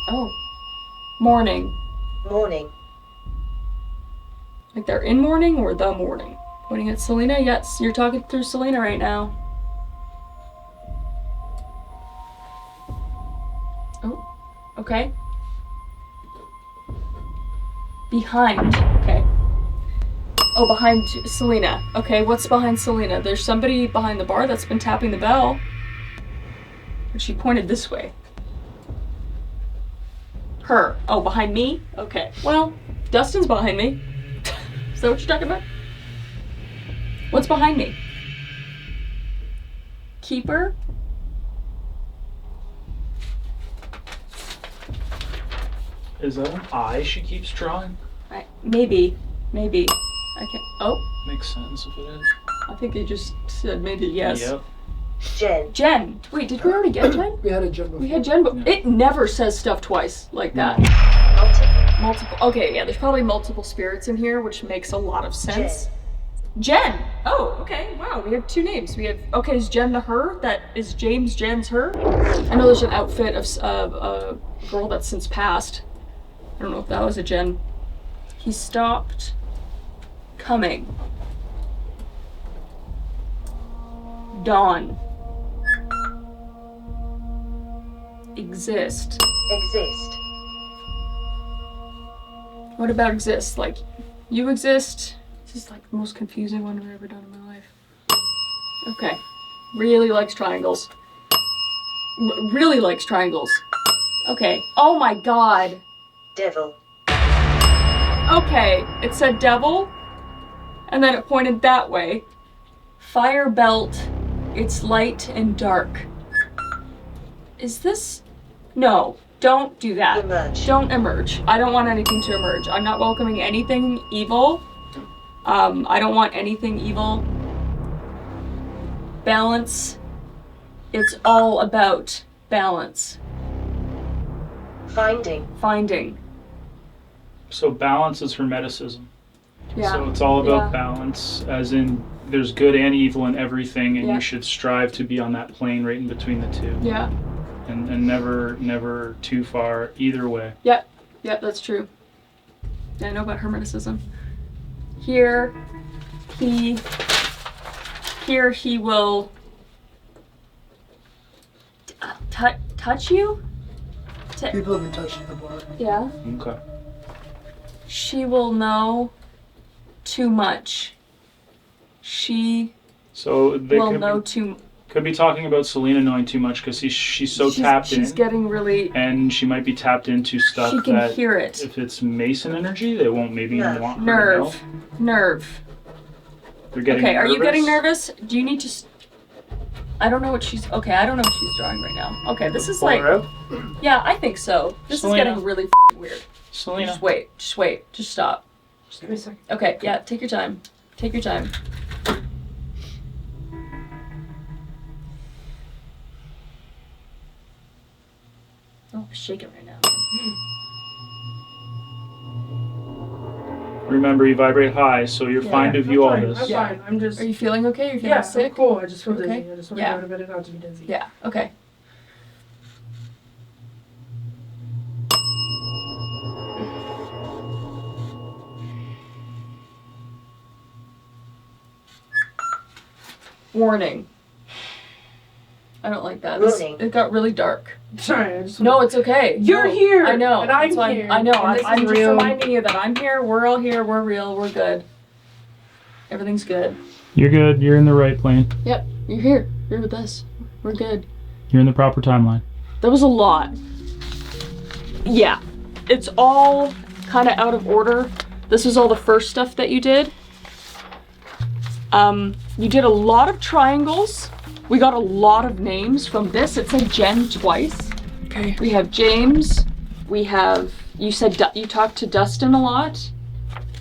Oh. Morning. Morning. Like they're in mourning or the morning? Pointing at Selena? Yes, you're talking through Selena right now. Oh, okay. Behind, okay. Oh, behind Selena. Okay, what's behind Selena? There's somebody behind the bar that's been tapping the bell. But she pointed this way. Her. Oh, behind me? Okay. Well, Dustin's behind me. Is that what you're talking about? What's behind me? Keeper? Is that an eye she keeps drawing? Maybe. I can't. Oh, Makes sense if it is. I think they just said maybe yes. Yep. Jen. Jen. Wait, did we already get Jen? We had a Jen before. We had Jen, but Yeah. it never says stuff twice like that. Multiple. Multiple. Okay, yeah, there's probably multiple spirits in here, which makes a lot of sense. Jen. Oh, okay. Wow, we have two names. We have, okay, is Jen the her? That is James, Jen's her? I know there's an outfit of a girl that's since passed. I don't know if that was a Jen. He stopped coming. Dawn. Exist. Exist. What about exist? Like, you exist? This is like the most confusing one I've ever done in my life. Okay. Really likes triangles. Really likes triangles. Okay. Oh my god. Devil. Okay. It said devil, and then it pointed that way. Fire belt. It's light and dark. Is this? No. Don't do that. Emerge. Don't emerge. I don't want anything to emerge. I'm not welcoming anything evil. I don't want anything evil. Balance. It's all about balance. Finding. Finding. So balance is hermeticism. Yeah. So it's all about Yeah. balance, as in there's good and evil in everything, and Yeah. you should strive to be on that plane right in between the two. Yeah. And never too far either way. Yep. Yep, that's true. Yeah, I know about hermeticism. Here he will touch you? People have been touching the bar. Yeah. Okay. She will know too much. She So they will could know be, too. could be talking about Selena knowing too much because she's so tapped in. She's getting really. And she might be tapped into stuff She can that hear it. if it's Mason energy, they won't maybe Nerve. want her to know. Nerve. They're getting Okay, are nervous. you getting nervous? Do you need to? I don't know what she's. Okay, I don't know what she's drawing right now. Okay, this is Pull like. her out? Yeah, I think so. This Selena. is getting really weird. Selena. Just wait. Just stop. Just give me a second. Okay, yeah, take your time. Take your time. Oh, I'm shaking right now. Remember, you vibrate high, so you're fine to view all I'm this. fine. I'm just. Are you feeling okay? Are you feeling Yeah, sick? I'm cool. I just feel dizzy. Okay. I just want Yeah. to go to bed and not to be dizzy. Yeah, okay. Warning. I don't like that. Warning. It got really dark. Sorry, I just. No, it's okay. You're No, here, I know. and I'm That's why here, I know. and this I'm is just real. reminding you that I'm here. We're all here. We're real. We're good. Everything's good. You're good. You're in the right plane. Yep. You're here. You're with us. We're good. You're in the proper timeline. That was a lot. Yeah. It's all kind of out of order. This was all the first stuff that you did. You did a lot of triangles. We got a lot of names from this. It said Jen twice. Okay. We have James. We have, you said you talked to Dustin a lot.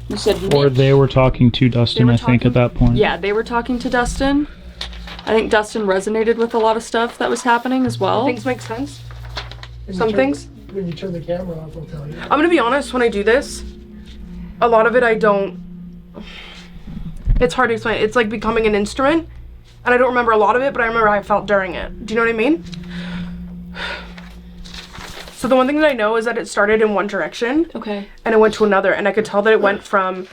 You said Mitch. Or they were talking to Dustin, were I think, talking- at that point. Yeah, they were talking to Dustin. I think Dustin resonated with a lot of stuff that was happening as well. Things make sense. When Some you turn- things. When you turn the camera off, I'll tell you. I'm gonna be honest, when I do this, a lot of it I don't. It's hard to explain. It's like becoming an instrument, and I don't remember a lot of it, but I remember how I felt during it. Do you know what I mean? So the one thing that I know is that it started in one direction, Okay. and it went to another, and I could tell that it went from,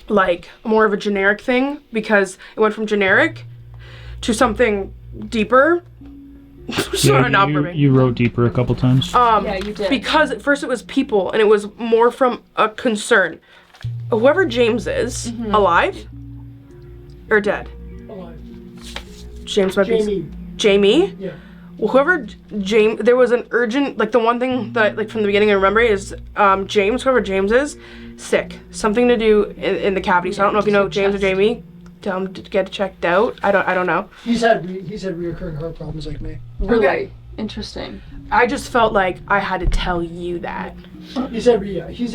like, more of a generic thing, because it went from generic to something deeper. Sorry, not for me. You wrote deeper a couple times. Yeah, you did. Because at first it was people, and it was more from a concern. Whoever James is, alive or dead? Alive. James might be Jamie. Jamie. Yeah. Well, whoever James, there was an urgent, like the one thing that like from the beginning I remember is James, whoever James is, sick. Something to do in the cavity. So I don't know if you know James or Jamie. Tell him to get checked out. I don't know. He's had reoccurring heart problems like me. Really? Okay. Interesting. I just felt like I had to tell you that. He said, yeah, he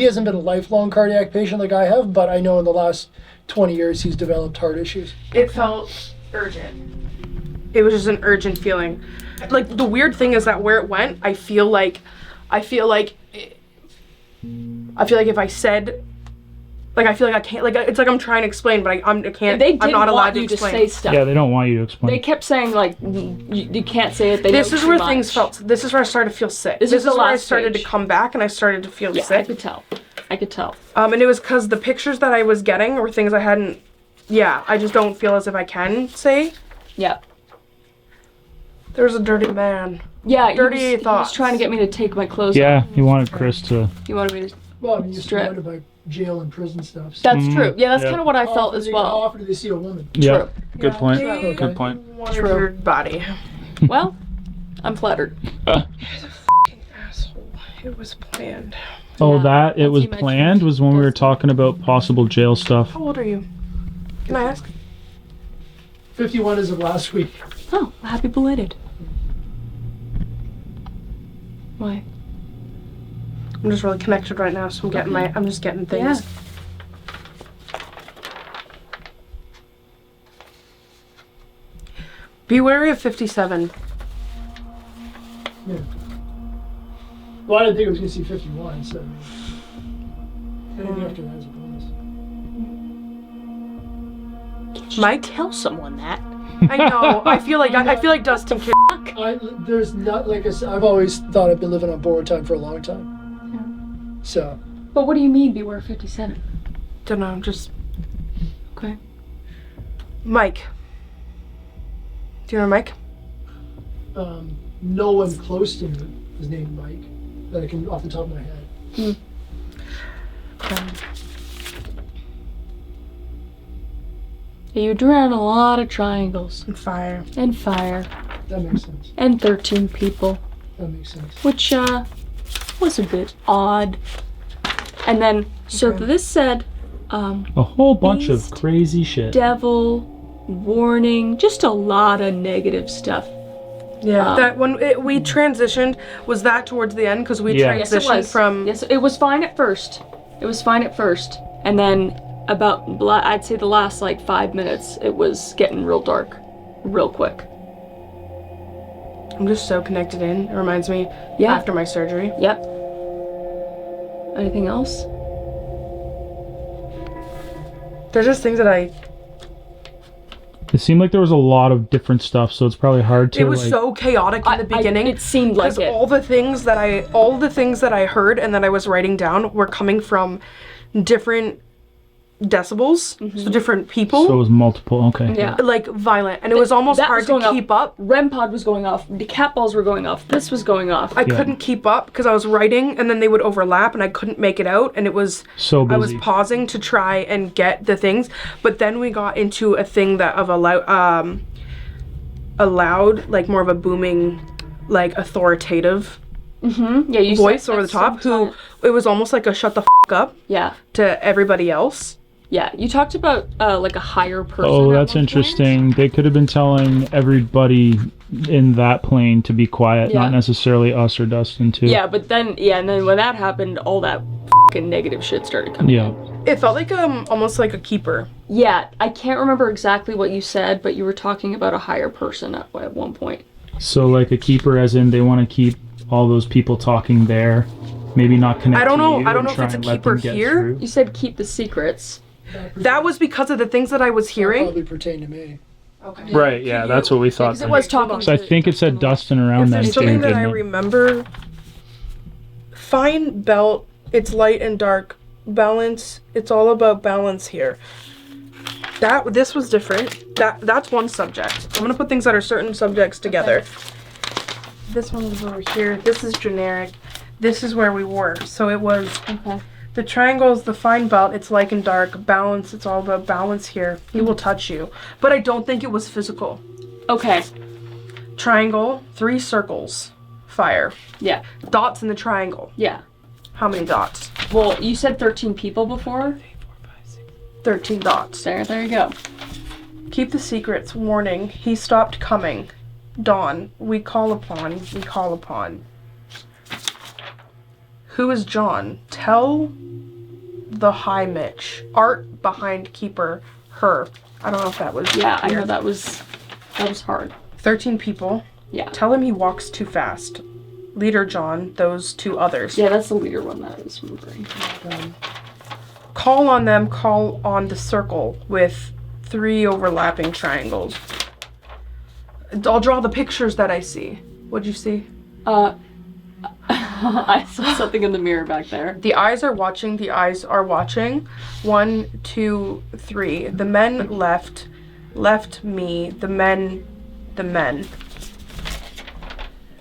hasn't been a lifelong cardiac patient like I have, but I know in the last 20 years he's developed heart issues. It felt urgent. It was just an urgent feeling. Like the weird thing is that where it went, I feel like if I said, like I feel like I can't, like it's like I'm trying to explain, but I can't. They didn't I'm not allowed want to you explain. to say stuff. Yeah, they don't want you to explain. They kept saying like you can't say it. They This know is too where much. things felt. This is where I started to feel sick. This is the where I last started stage. to come back, and I started to feel Yeah, I sick. could tell. I could tell. And it was because the pictures that I was getting were things I hadn't. Yeah, I just don't feel as if I can say. Yeah. There's a dirty man. Yeah. Dirty he was thoughts. trying to get me to take my clothes Yeah, off. he wanted Chris to. He wanted me to. Well, I mean, you're Strip. surrounded by jail and prison stuff. So That's true. Yeah, that's Yeah. kind of what I how felt often as do well. How often do they see a woman? Yeah, good Yeah, point. they Good point. wanted True. your body. Well, I'm flattered. Asshole. It was planned. Oh, Yeah, that it as was you mentioned. planned was when we were talking about possible jail stuff. How old are you? Can I ask? 51 as of last week. Oh, happy belated. Why? I'm just really connected right now, so I'm just getting things. Be wary of 57. Yeah. Well, I didn't think I was going to see 51, so anything after that is a bonus. Mike? Tell someone that. I know. I feel like Dustin can. There's not, like I said, I've always thought I've been living on borrowed time for a long time. Yeah. So, But what do you mean, beware 57? Don't know. Just Okay. Mike. Do you know Mike? no one close to me is named Mike that I can off the top of my head. Yeah, you drew on a lot of triangles. And fire. And fire. That makes sense. And 13 people. That makes sense. Which, was a bit odd. And then, so this said, A whole bunch of Beast, crazy shit. devil, warning, just a lot of negative stuff. Yeah, that when we transitioned, was that towards the end? Because we Yes, it transitioned was. from... Yes, it was fine at first. It was fine at first. And then about, I'd say the last, 5 minutes, it was getting real dark. Real quick. I'm just so connected in. It reminds me after my surgery. Yep. Anything else? There's just things that It seemed like there was a lot of different stuff, so it's probably hard to. It was so chaotic in the beginning. It seemed like because it. all the things that I heard and that I was writing down were coming from different decibels, so different people. So it was multiple. Okay. Yeah. Like violent, and it was almost That hard was going to keep up. REM pod was going off. The cat balls were going off. This was going off. I couldn't keep up because I was writing, and then they would overlap, and I couldn't make it out, and it was So busy. I was pausing to try and get the things, but then we got into a thing that of a loud, like more of a booming, like authoritative Yeah, you voice said over the that top. Who sometime. it was almost like a shut the up Yeah. to everybody else. Yeah. You talked about like a higher person. Oh, at that's one interesting. They could have been telling everybody in that plane to be quiet, Yeah. not necessarily us or Dustin too. Point. Yeah, but then and then when that happened, all that fucking negative shit started coming. Yeah. in. It felt like almost like a keeper. Yeah, I can't remember exactly what you said, but you were talking about a higher person at one point. So like a keeper, as in they want to keep all those people talking there, maybe not connect. I don't to know. you I don't and know if try it's a and let keeper them get here. through. You said keep the secrets. That was because of the things that I was hearing. Probably pertain to me. Okay. Right. Yeah, that's what we thought. Because it was talking. So I think it said Dustin around If then there's too, something that I didn't it? remember, fine belt, it's light and dark. Balance, it's all about balance here. This was different. That's one subject. I'm gonna put things that are certain subjects together. This one was over here. This is generic. This is where we were. So it was the triangles, the fine belt, it's light and dark. Balance, it's all about balance here. He will touch you. But I don't think it was physical. Okay. Triangle, 3 circles. Fire. Yeah. Dots in the triangle. Yeah. How many dots? Well, you said 13 people before. 13 dots. There you go. Keep the secrets. Warning. He stopped coming. Dawn. We call upon. We call upon. Who is John? Tell the high Mitch. Art behind keeper. Her. I don't know if that was. Yeah, I clear. know that was hard. 13 people. Yeah. Tell him he walks too fast. Leader John. Those 2 others. Yeah, that's the leader one that I was remembering. Call on them. Call on the circle with 3 overlapping triangles. I'll draw the pictures that I see. What'd you see? I saw something in the mirror back there. The eyes are watching. The eyes are watching. 1, 2, 3. The men left me. The men.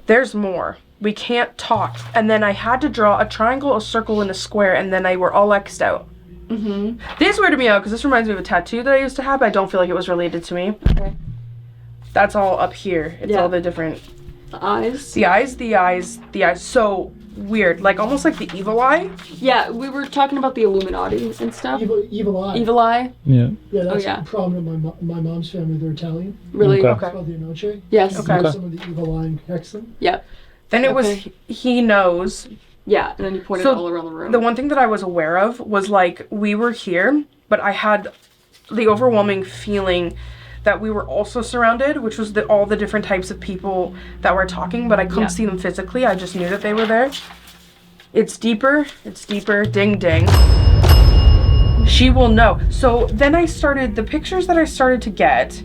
There's more. We can't talk. And then I had to draw a triangle, a circle, and a square, and then I were all X'd out. This weirded me out because this reminds me of a tattoo that I used to have, but I don't feel like it was related to me. Okay. That's all up here. It's Yeah. all the different... The eyes. The eyes. So weird. Like, almost like the evil eye. Yeah, we were talking about the Illuminati and stuff. Evil eye. Evil eye. Yeah. Yeah, that's yeah. prominent in my mom's family. They're Italian. Really? Okay. It's called the Inoce. Yes. Okay. Some of the evil eye in Hexham. Yeah. Then it was Okay. he knows. Yeah, and then you pointed So, all around the room. The one thing that I was aware of was, like, we were here, but I had the overwhelming feeling that we were also surrounded, which was all the different types of people that were talking, but I couldn't see them physically. I just knew that they were there. It's deeper, ding ding. She will know. So then the pictures that I started to get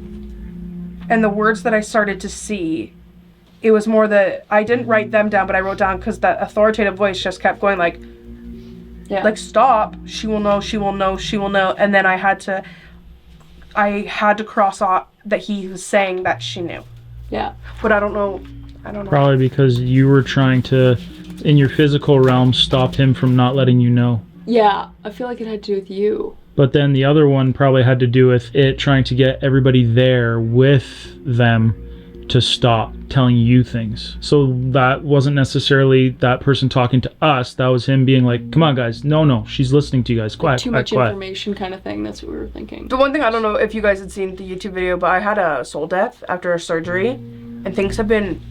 and the words that I started to see, it was more that I didn't write them down, but I wrote down because that authoritative voice just kept going like stop, she will know, she will know, she will know. And then I had to cross off that he was saying that she knew. Yeah. But I don't know. Probably because you were trying to, in your physical realm, stop him from not letting you know. Yeah, I feel like it had to do with you. But then the other one probably had to do with it trying to get everybody there with them to stop telling you things. So that wasn't necessarily that person talking to us. That was him being like, come on, guys. No, she's listening to you guys. Quiet, Too quiet, much quiet. information kind of thing. That's what we were thinking. The one thing, I don't know if you guys had seen the YouTube video, but I had a soul death after a surgery, and things have been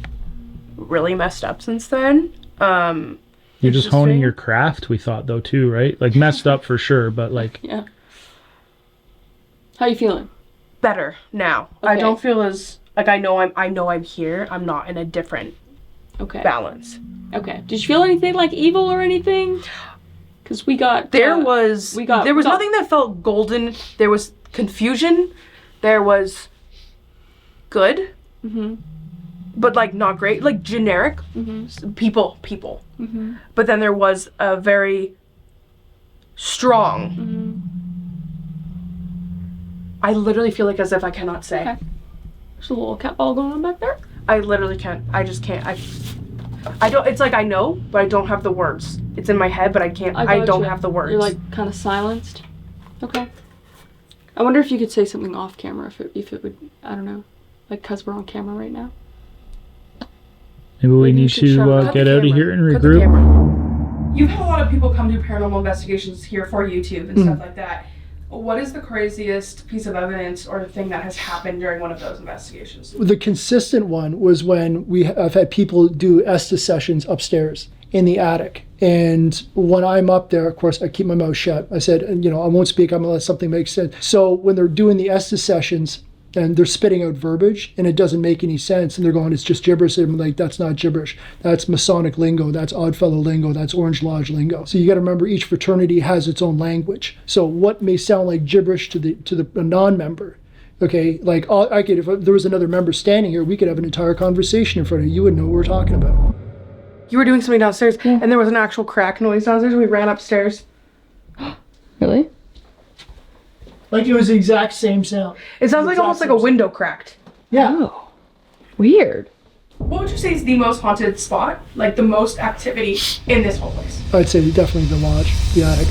really messed up since then. You're just honing your craft, we thought, though, too, right? Like, messed up for sure, but like... Yeah. How you feeling? Better now. Okay. I don't feel as... Like, I know I'm here. I'm not in a different balance. Okay. Did you feel anything like evil or anything? Because we got... There was nothing that felt golden. There was confusion. There was good. Mm-hmm. But, like, not great. Like, generic. Mm-hmm. People. Mm-hmm. But then there was a very strong... Mm-hmm. I literally feel like as if I cannot say. Okay. There's a little cat ball going on back there. I literally can't. I just can't. I don't. It's like I know, but I don't have the words. It's in my head, but I can't. I don't have the words. You're like kind of silenced. Okay. I wonder if you could say something off camera if it would. I don't know. Like, cause we're on camera right now. Maybe we need you should to get out of here and Cut the regroup. camera. You've had a lot of people come do paranormal investigations here for YouTube and stuff like that. What is the craziest piece of evidence or thing that has happened during one of those investigations? The consistent one was when I've had people do Estes sessions upstairs in the attic. And when I'm up there, of course, I keep my mouth shut. I said, I won't speak unless something makes sense. So when they're doing the Estes sessions and they're spitting out verbiage and it doesn't make any sense and they're going, it's just gibberish. And I'm like, that's not gibberish. That's Masonic lingo. That's Oddfellow lingo. That's Orange Lodge lingo. So you got to remember each fraternity has its own language. So what may sound like gibberish to the non-member, okay, like if there was another member standing here, we could have an entire conversation in front of you. You wouldn't know what we're talking about. You were doing something downstairs and there was an actual crack noise downstairs and we ran upstairs. Really? Like it was the exact same sound. It sounds like almost like a window cracked. Yeah. Oh. Weird. What would you say is the most haunted spot? Like the most activity in this whole place? I'd say definitely the lodge, the attic.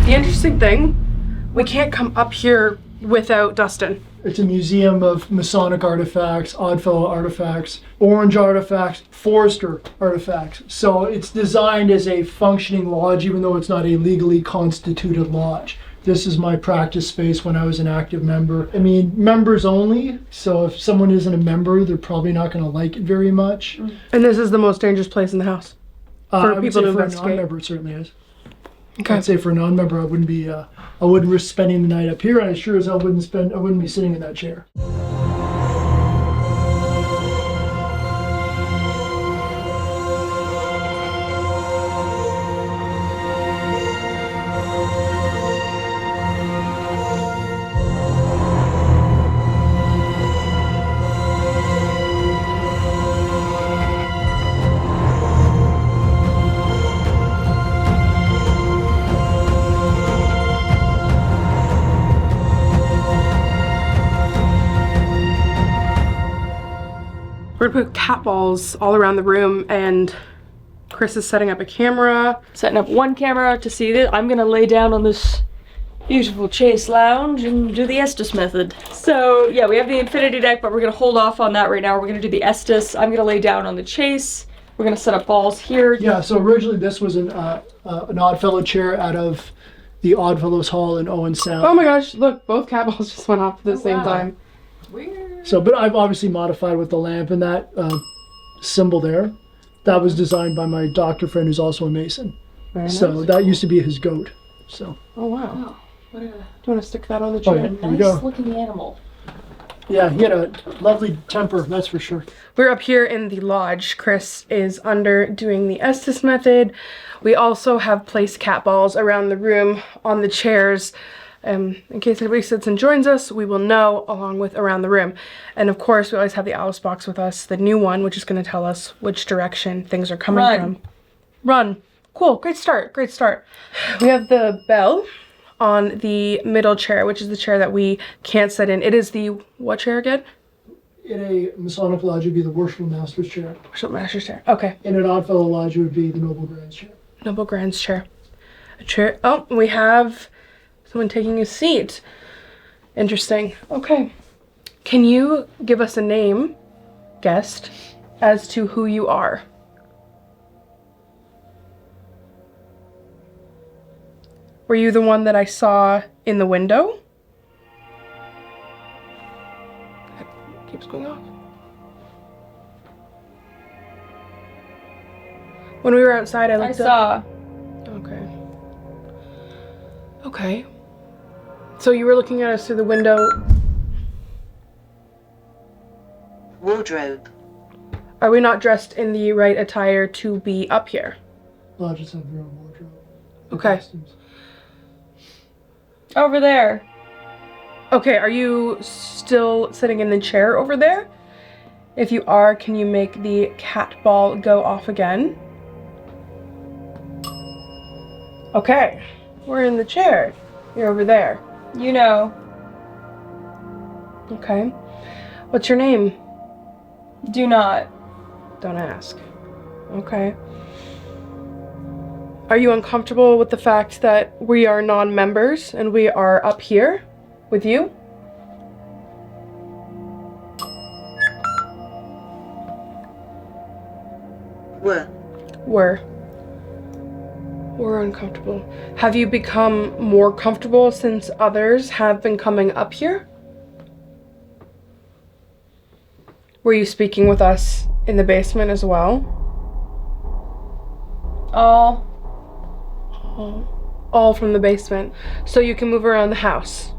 The interesting thing, we can't come up here without Dustin. It's a museum of Masonic artifacts, Oddfellow artifacts, Orange artifacts, Forester artifacts. So it's designed as a functioning lodge, even though it's not a legally constituted lodge. This is my practice space when I was an active member. I mean, members only. So if someone isn't a member, they're probably not going to like it very much. And this is the most dangerous place in the house for people to for a investigate. non-member, it certainly is. Okay. I'd say for a non-member, I wouldn't risk spending the night up here, and I sure as hell wouldn't be sitting in that chair. We're gonna put cat balls all around the room and Chris is setting up a camera. Setting up one camera to see this. I'm gonna lay down on this beautiful chase lounge and do the Estes method. So yeah, we have the infinity deck, but we're gonna hold off on that right now. We're gonna do the Estes. I'm gonna lay down on the chase. We're gonna set up balls here. Yeah, so originally this was an Oddfellow chair out of the Oddfellows Hall in Owen Sound. Oh my gosh, look, both cat balls just went off at the same time. Weird. So, but I've obviously modified with the lamp and that symbol there. That was designed by my doctor friend who's also a Mason. Very So nice. that used to be his goat. So. Oh wow. Oh, what a Do you want to stick that on the Oh, chair? yeah. Here we nice go. looking animal. Yeah, he had a lovely temper, that's for sure. We're up here in the lodge. Chris is under doing the Estes method. We also have placed cat balls around the room on the chairs. In case anybody sits and joins us, we will know along with around the room. And of course, we always have the Alice box with us, the new one, which is going to tell us which direction things are coming from. Run. Cool. Great start. Great start. We have the bell on the middle chair, which is the chair that we can't sit in. It is the what chair again? In a Masonic lodge, it would be the Worshipful Master's chair. Worship Master's chair. Okay. In an Oddfellow lodge, it would be the Noble Grand's chair. Noble Grand's chair. A chair. Oh, we have someone taking a seat. Interesting. Okay. Can you give us a name, guest, as to who you are? Were you the one that I saw in the window? It keeps going off. When we were outside, I looked up. Okay. Okay. So you were looking at us through the window. Wardrobe. Are we not dressed in the right attire to be up here? Lodges have their own wardrobe. Their Okay. costumes. Over there. Okay, are you still sitting in the chair over there? If you are, can you make the cat ball go off again? Okay, we're in the chair. You're over there. You know. Okay. What's your name? Do not. Don't ask. Okay. Are you uncomfortable with the fact that we are non-members and we are up here with you? We're uncomfortable. Have you become more comfortable since others have been coming up here? Were you speaking with us in the basement as well? All from the basement. So you can move around the house.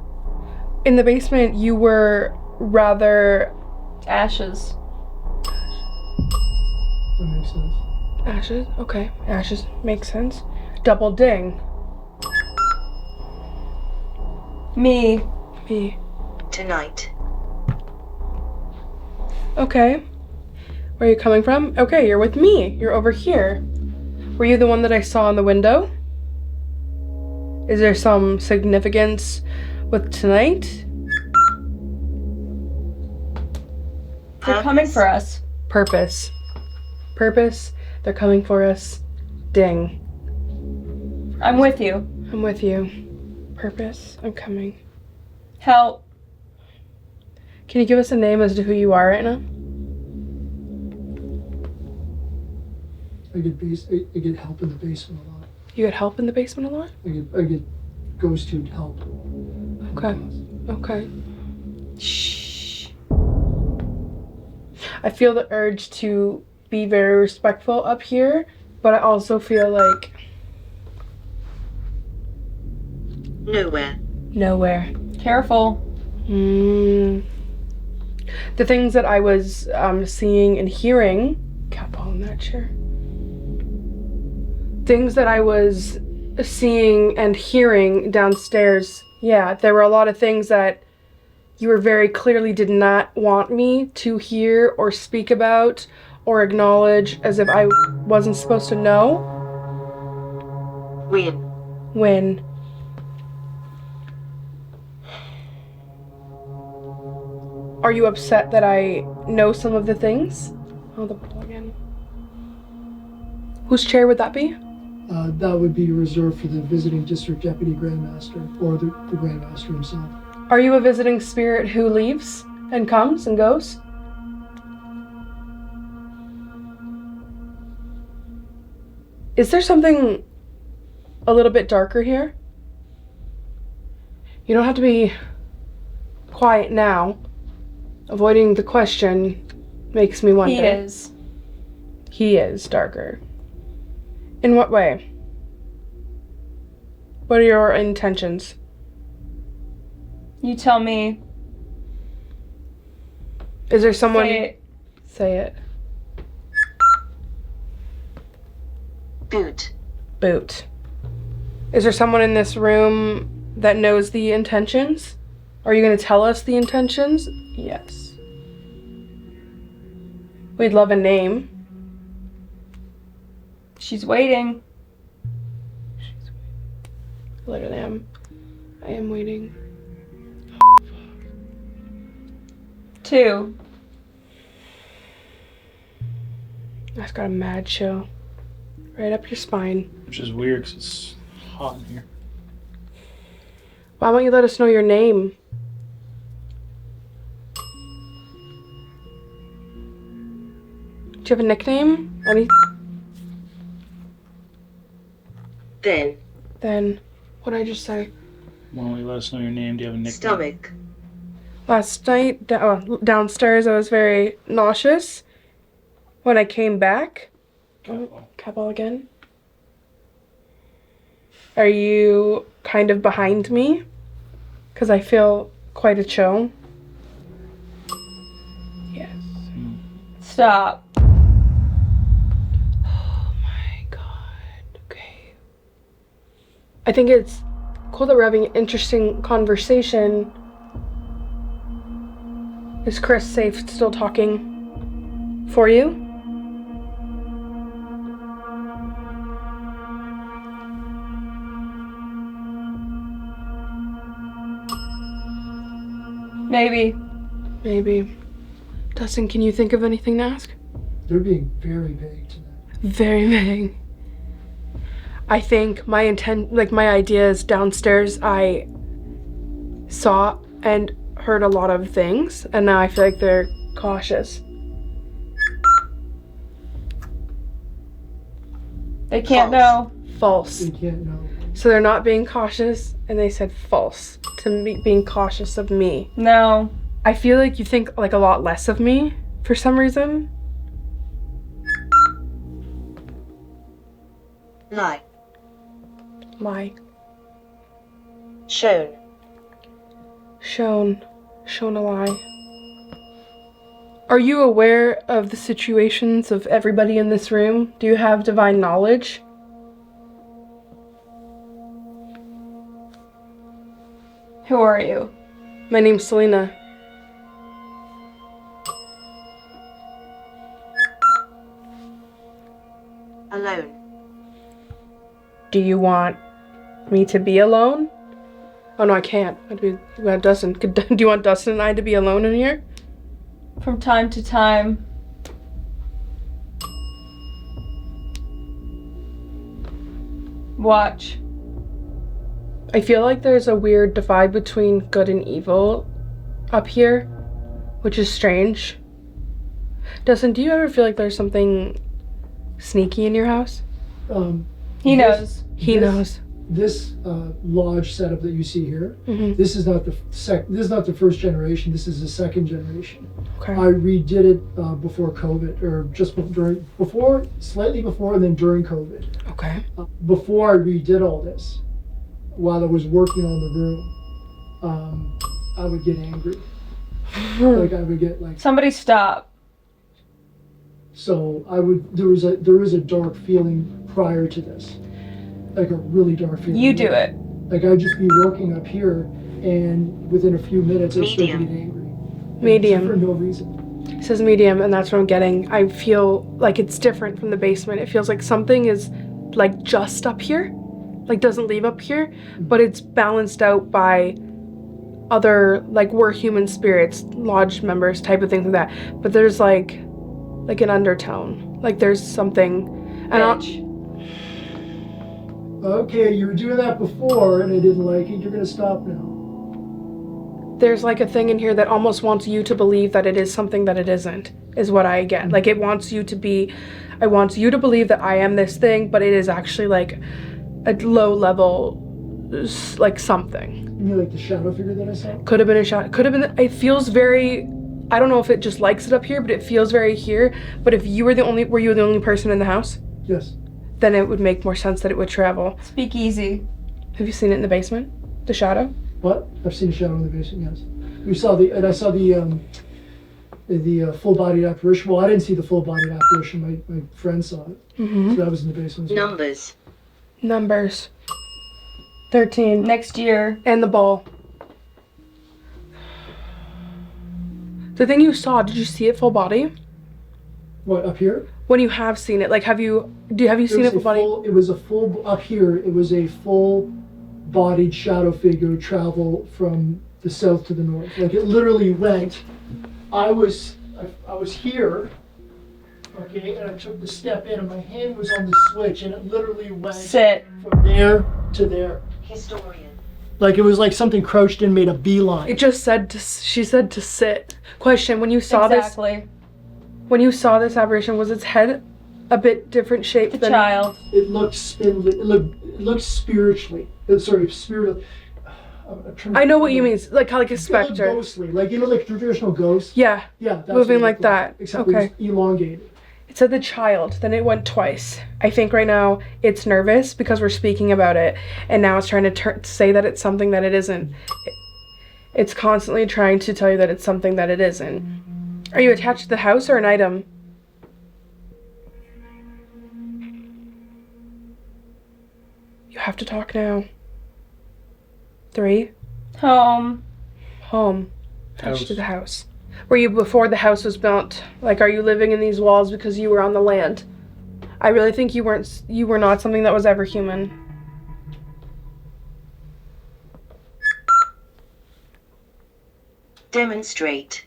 In the basement, you were rather... Ashes. That makes sense. Ashes? Okay. Ashes makes sense. Double ding. Me. Me. Tonight. Okay. Where are you coming from? Okay, you're with me. You're over here. Were you the one that I saw in the window? Is there some significance with tonight? They're coming for us. Purpose. Purpose. They're coming for us. Ding. I'm with you. I'm with you. Purpose. I'm coming. Help. Can you give us a name as to who you are right now? I get help in the basement a lot. You get help in the basement a lot? I get ghost to help. Okay. Okay. Shh. I feel the urge to be very respectful up here, but I also feel like nowhere. Careful. The things that I was seeing and hearing, cat ball in that chair. Things that I was seeing and hearing downstairs, yeah, there were a lot of things that you were very clearly did not want me to hear or speak about or acknowledge, as if I wasn't supposed to know. When? Are you upset that I know some of the things? Oh, the ball again. Whose chair would that be? That would be reserved for the visiting district deputy grandmaster or the grandmaster himself. Are you a visiting spirit who leaves and comes and goes? Is there something a little bit darker here? You don't have to be quiet now. Avoiding the question makes me wonder. He is. He is darker. In what way? What are your intentions? You tell me. Is there someone... Say it. Say it. Boot. Is there someone in this room that knows the intentions? Are you going to tell us the intentions? Yes. We'd love a name. She's waiting. Literally, I am waiting. 2. That's got a mad chill. Right up your spine. Which is weird because it's hot in here. Why won't you let us know your name? Do you have a nickname? Then, what did I just say? Why don't you let us know your name? Do you have a nickname? Stomach. Last night, downstairs, I was very nauseous. When I came back... Cat ball again. Are you kind of behind me? Because I feel quite a chill. Yes. Stop. Oh my god. Okay. I think it's cool that we're having an interesting conversation. Is Chris safe still talking for you? Maybe. Dustin, can you think of anything to ask? They're being very vague tonight. Very vague. I think my idea is downstairs I saw and heard a lot of things, and now I feel like they're cautious. They can't know. False. They can't know. So they're not being cautious, and they said false to me being cautious of me. No. I feel like you think like a lot less of me for some reason. Lie. Lie. Shown. Shown a lie. Are you aware of the situations of everybody in this room? Do you have divine knowledge? Who are you? My name's Selena. Alone. Do you want me to be alone? Oh no, I can't. Do you want Dustin and I to be alone in here? From time to time. Watch. I feel like there's a weird divide between good and evil up here, which is strange. Dustin, do you ever feel like there's something sneaky in your house? He knows. He knows. This lodge setup that you see here, Mm-hmm. this is not the first generation. This is the second generation. Okay. I redid it before COVID, or just slightly before, and then during COVID. Okay. Before I redid all this, while I was working on the room, I would get angry. Like I would get like. Somebody stop. So I would. There was a dark feeling prior to this, like a really dark feeling. You do it. Like I'd just be working up here, and within a few minutes I'd start to get Medium. angry. Medium. For no reason. It says medium, and that's what I'm getting. I feel like it's different from the basement. It feels like something is like just up here, like doesn't leave up here, but it's balanced out by other, like we're human spirits, lodge members, type of things like that. But there's like an undertone, like there's something. And Bitch. Okay, you were doing that before, and I didn't like it. You're gonna stop now. there's like a thing in here that almost wants you to believe that it is something that it isn't, is what I get. Like it wants you to be, I want you to believe that I am this thing, but it is actually like a low level, like something. You mean like the shadow figure that I saw? Could have been a shot, could have been, it feels very, I don't know if it just likes it up here, but it feels very here. But if you were the only person in the house? Yes. Then it would make more sense that it would travel. Speak easy. Have you seen it in the basement? The shadow? What? I've seen a shadow in the basement, yes. I saw the full-bodied apparition. Well, I didn't see the full-bodied apparition. My friend saw it. Mm-hmm. So that was in the basement as well. Numbers. 13. Next year. And the ball. The thing you saw, did you see it full body? What, up here? When you have seen it, like have you seen it full body? It was a full, up here, it was a full-bodied shadow figure travel from the south to the north. Like it literally went, I was here, Okay, and I took the step in, and my hand was on the switch, and it literally went Sit. from there to there. Historian. Like it was like something crouched and made a beeline. It just said she said to sit. Question: When you saw Exactly. when you saw this apparition, was its head a bit different shape The than child. It looked spindly. It looked spiritually. Spiritually. I know what you mean, like a It looked specter. ghostly, like like traditional ghosts. Yeah, Yeah, that's moving what it like looked that. Except Okay. it was elongated. it said the child. Then it went twice. I think right now it's nervous because we're speaking about it, and now it's trying to say that it's something that it isn't. It's constantly trying to tell you that it's something that it isn't. Are you attached to the house or an item? You have to talk now. 3. Home. Home. Attached to the house. Were you before the house was built? Like, are you living in these walls because you were on the land? I really think you were not something that was ever human. Demonstrate.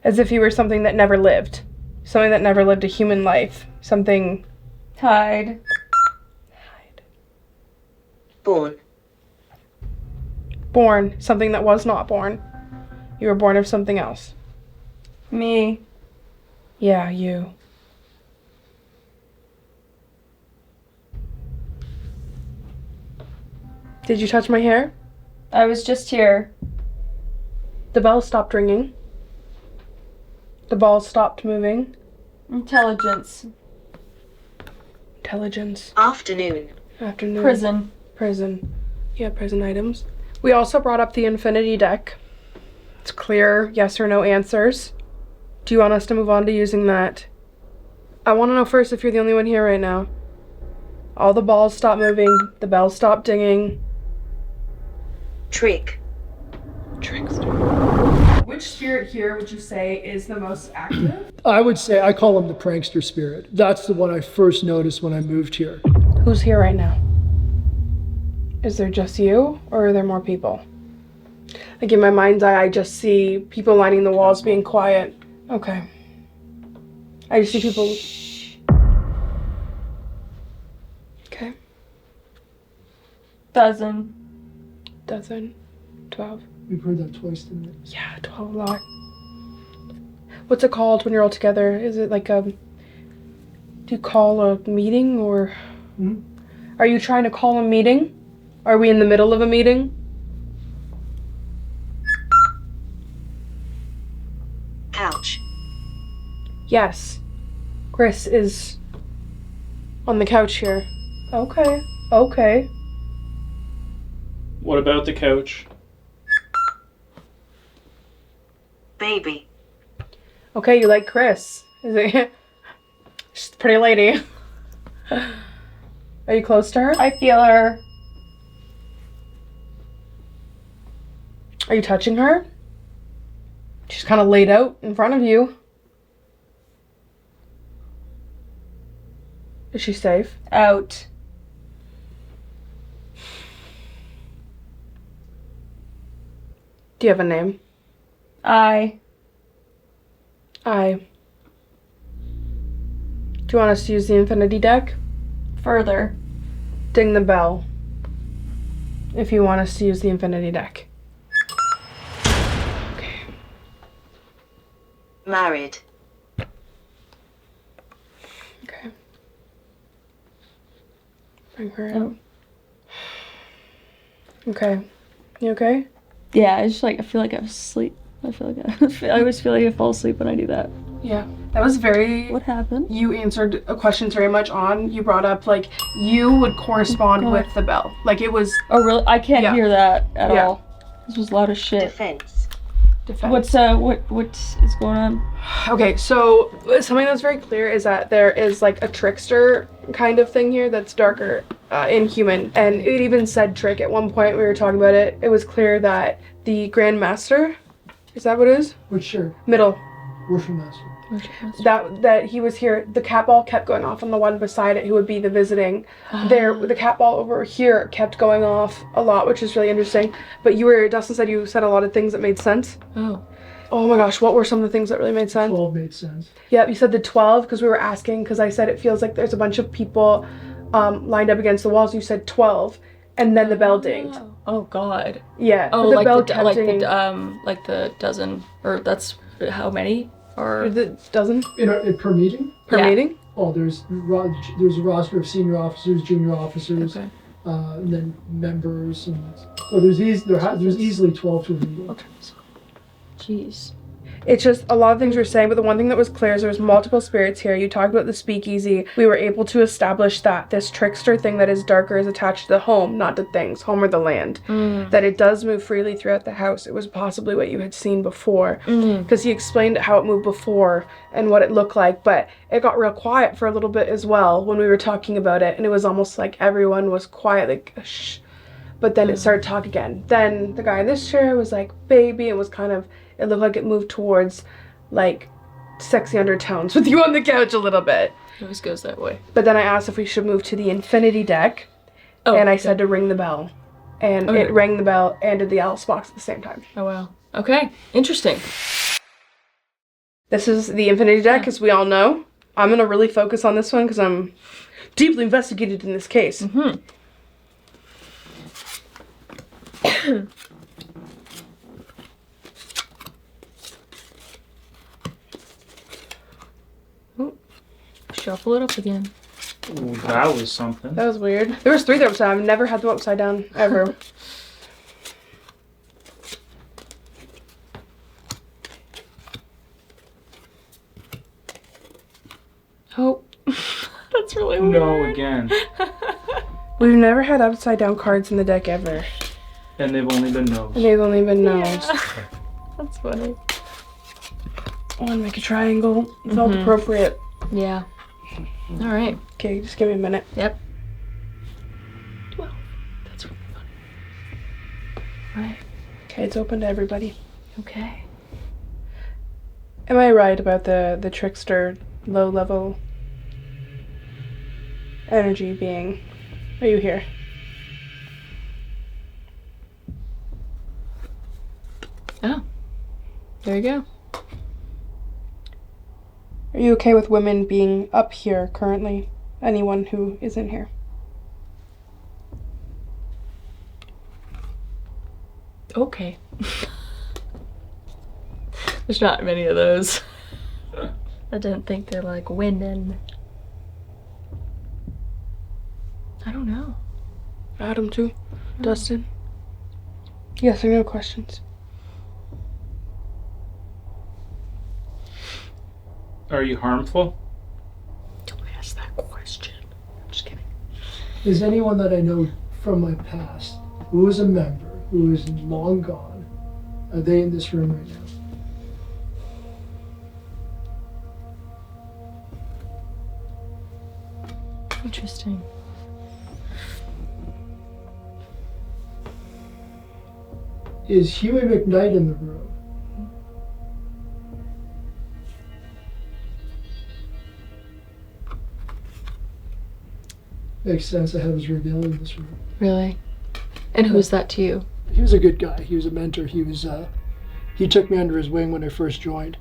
As if you were something that never lived. Something that never lived a human life. Something... Hide. Born. Born. Something that was not born. You were born of something else. Me. Yeah, you. Did you touch my hair? I was just here. The bell stopped ringing. The ball stopped moving. Intelligence. Intelligence. Afternoon. Afternoon. Prison. Prison. Yeah, prison items. We also brought up the infinity deck. It's clear yes or no answers. Do you want us to move on to using that? I want to know first if you're the only one here right now. All the balls stopped moving. The bell stopped dinging. Trick. Trickster. Which spirit here would you say is the most active? I would say I call him the prankster spirit. That's the one I first noticed when I moved here. Who's here right now? Is there just you, or are there more people? Like in my mind's eye, I just see people lining the walls being quiet. Okay. I just see people... Okay. Dozen. 12. We've heard that twice tonight. Yeah, 12 a lot. What's it called when you're all together? Is it like a... Do you call a meeting, or... Hmm? Are you trying to call a meeting? Are we in the middle of a meeting? Couch. Yes. Chris is on the couch here. Okay. Okay. What about the couch? Baby. Okay, you like Chris. Is it? She's a pretty lady. Are you close to her? I feel her. Are you touching her? She's kind of laid out in front of you. Is she safe? Out. Do you have a name? I. Do you want us to use the infinity deck? Further. Ding the bell. If you want us to use the infinity deck. Okay. Married. Okay. Bring her out. Oh. Okay. You okay? Yeah, I just I feel like I was asleep. I always feel like I fall asleep when I do that. Yeah. That was very... What happened? You answered questions very much on. You brought up, like, you would correspond with the bell. Like, it was... Oh, really? I can't Yeah. hear that at Yeah. all. This was loud as shit. Defense. defense. What is going on? Okay, so something that's very clear is that there is like a trickster kind of thing here that's darker, inhuman, and it even said trick at one point we were talking about it. It was clear that the Grand Master, is that what it is? Which sure, Middle. Worship Master. That he was here. The cat ball kept going off on the one beside it, who would be the visiting. There, the cat ball over here kept going off a lot, which is really interesting. But Dustin said you said a lot of things that made sense. Oh. Oh my gosh, what were some of the things that really made sense? 12 made sense. Yeah, you said the 12 because we were asking, because I said it feels like there's a bunch of people lined up against the walls. You said 12, and then the bell dinged. Oh God. Yeah, Oh, the like bell the kept dinging. like the dozen, or that's how many? Or The dozen Per meeting? per Yeah. meeting? Oh, there's a roster of senior officers, junior officers, Okay. and then members, and so there's easily 12 to a meeting. Okay. Jeez. It's just a lot of things you're saying, but the one thing that was clear is there was multiple spirits here. You talked about the speakeasy. We were able to establish that this trickster thing that is darker is attached to the home, not to things, home or the land. That it does move freely throughout the house. It was possibly what you had seen before. Because he explained how it moved before and what it looked like, but it got real quiet for a little bit as well when we were talking about it, and it was almost like everyone was quiet, like, shh. But then it started to talk again. Then the guy in this chair was like, baby, and was kind of, it looked like it moved towards, like, sexy undertones with you on the couch a little bit. It always goes that way. But then I asked if we should move to the infinity deck, and I said to ring the bell. And Okay. it rang the bell and did the Alice box at the same time. Oh wow. Okay. Interesting. This is the infinity deck, as we all know. I'm going to really focus on this one because I'm deeply investigated in this case. Shuffle it up again. Ooh, that was something. That was weird. There was 3 there upside down. I've never had them upside down, ever. Oh. That's really weird. No, again. We've never had upside down cards in the deck ever. And they've only been no's. And they've only been no's. That's funny. I want to make a triangle. It felt appropriate. Yeah. All right. Okay, just give me a minute. Yep. 12. That's really funny. Right. Okay, it's open to everybody. Okay. Am I right about the trickster low level energy being? Are you here? Oh. There you go. Are you okay with women being up here currently? Anyone who isn't here? Okay. There's not many of those. I don't think they're like women. I don't know. Adam too? Dustin? Yes or no questions? Are you harmful? Don't ask that question. I'm just kidding. Is anyone that I know from my past who is a member, who is long gone, are they in this room right now? Interesting. Is Huey McKnight in the room? Makes sense. I have his reveal in this room. Really? And who's that to you? He was a good guy. He was a mentor. He took me under his wing when I first joined,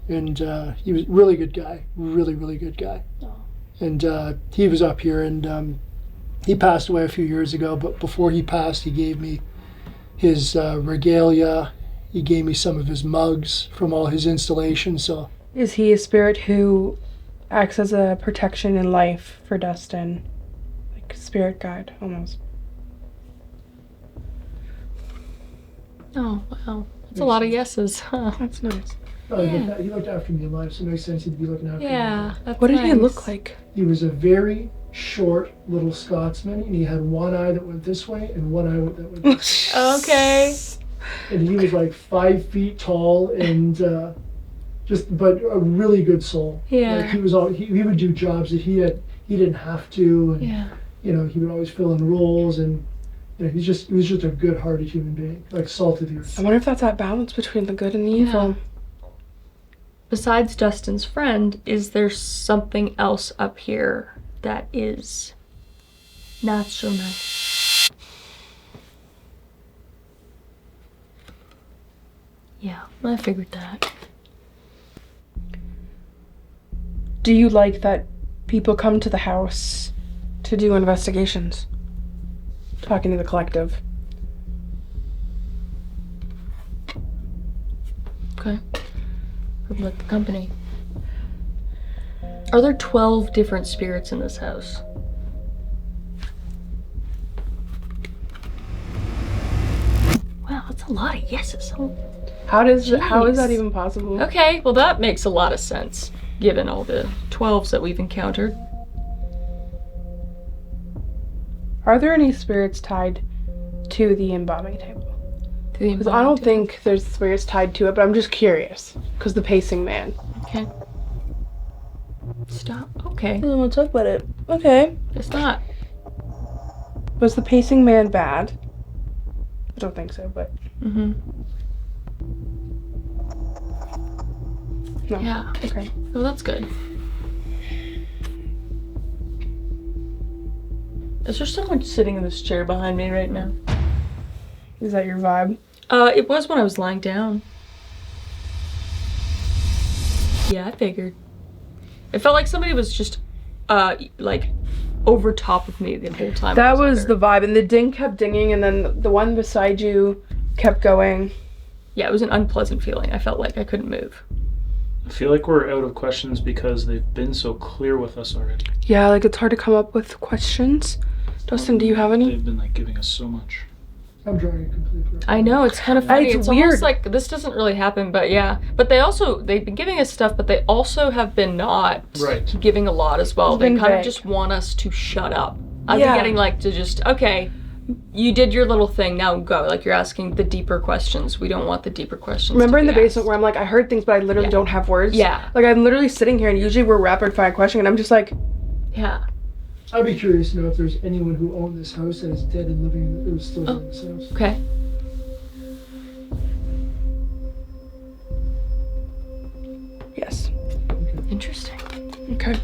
and he was a really good guy. Really, really good guy. And he was up here, and he passed away a few years ago. But before he passed, he gave me his regalia. He gave me some of his mugs from all his installations. So Is he a spirit who acts as a protection in life for Dustin? Like spirit guide, almost. Oh, wow. That's a lot of yeses, huh? That's nice. he looked after me in life, so it makes sense he'd be looking after me. Yeah, that's What did he nice. look like? He was a very short little Scotsman, and he had one eye that went this way and one eye that went this way. Okay. And he was like 5 feet tall and but a really good soul. Yeah. Like he would do jobs that he didn't have to, and Yeah. he would always fill in roles, and he was just a good-hearted human being, like salt of the earth. I wonder if that's that balance between the good and the evil. Besides Dustin's friend, is there something else up here that is not so nice? Yeah, I figured that. Do you like that people come to the house to do investigations? Talking to the collective. Okay. Would like the company. Are there 12 different spirits in this house? Wow, that's a lot of yeses. How is that Jeez. even possible? Okay, well that makes a lot of sense, given all the 12s that we've encountered. Are there any spirits tied to the embalming table? Because I don't think there's spirits tied to it, but I'm just curious. Because the pacing man. Okay. Stop. Okay. I don't want to talk about it. Okay. It's not. Was the pacing man bad? I don't think so, but Mm-hmm. no. Yeah. Okay. Well, that's good. Is there someone sitting in this chair behind me right now? Is that your vibe? It was when I was lying down. Yeah, I figured. It felt like somebody was just, like, over top of me the whole time. That was the vibe, and the ding kept dinging, and then the one beside you kept going. Yeah, it was an unpleasant feeling. I felt like I couldn't move. I feel like we're out of questions because they've been so clear with us already. Yeah, like it's hard to come up with questions. Dustin, do you have any? They've been like giving us so much. I'm drawing a complete break. I know, it's kind of funny. It's It's weird. almost like this doesn't really happen, but yeah. But they've been giving us stuff, but they also have been not Right. giving a lot as well. It's They been kind of vague. just want us to shut up. I've Yeah. been getting like to just, okay, you did your little thing, now go. Like you're asking the deeper questions. We don't want the deeper questions. Remember to in the be basement asked. where I'm like, I heard things, but I literally Yeah. don't have words? Yeah. Like I'm literally sitting here, and usually we're rapid fire questioning, and I'm just like, Yeah. I'd be curious to know if there's anyone who owned this house that is dead and living, who's still living in this house. Okay. yes. Interesting. Okay.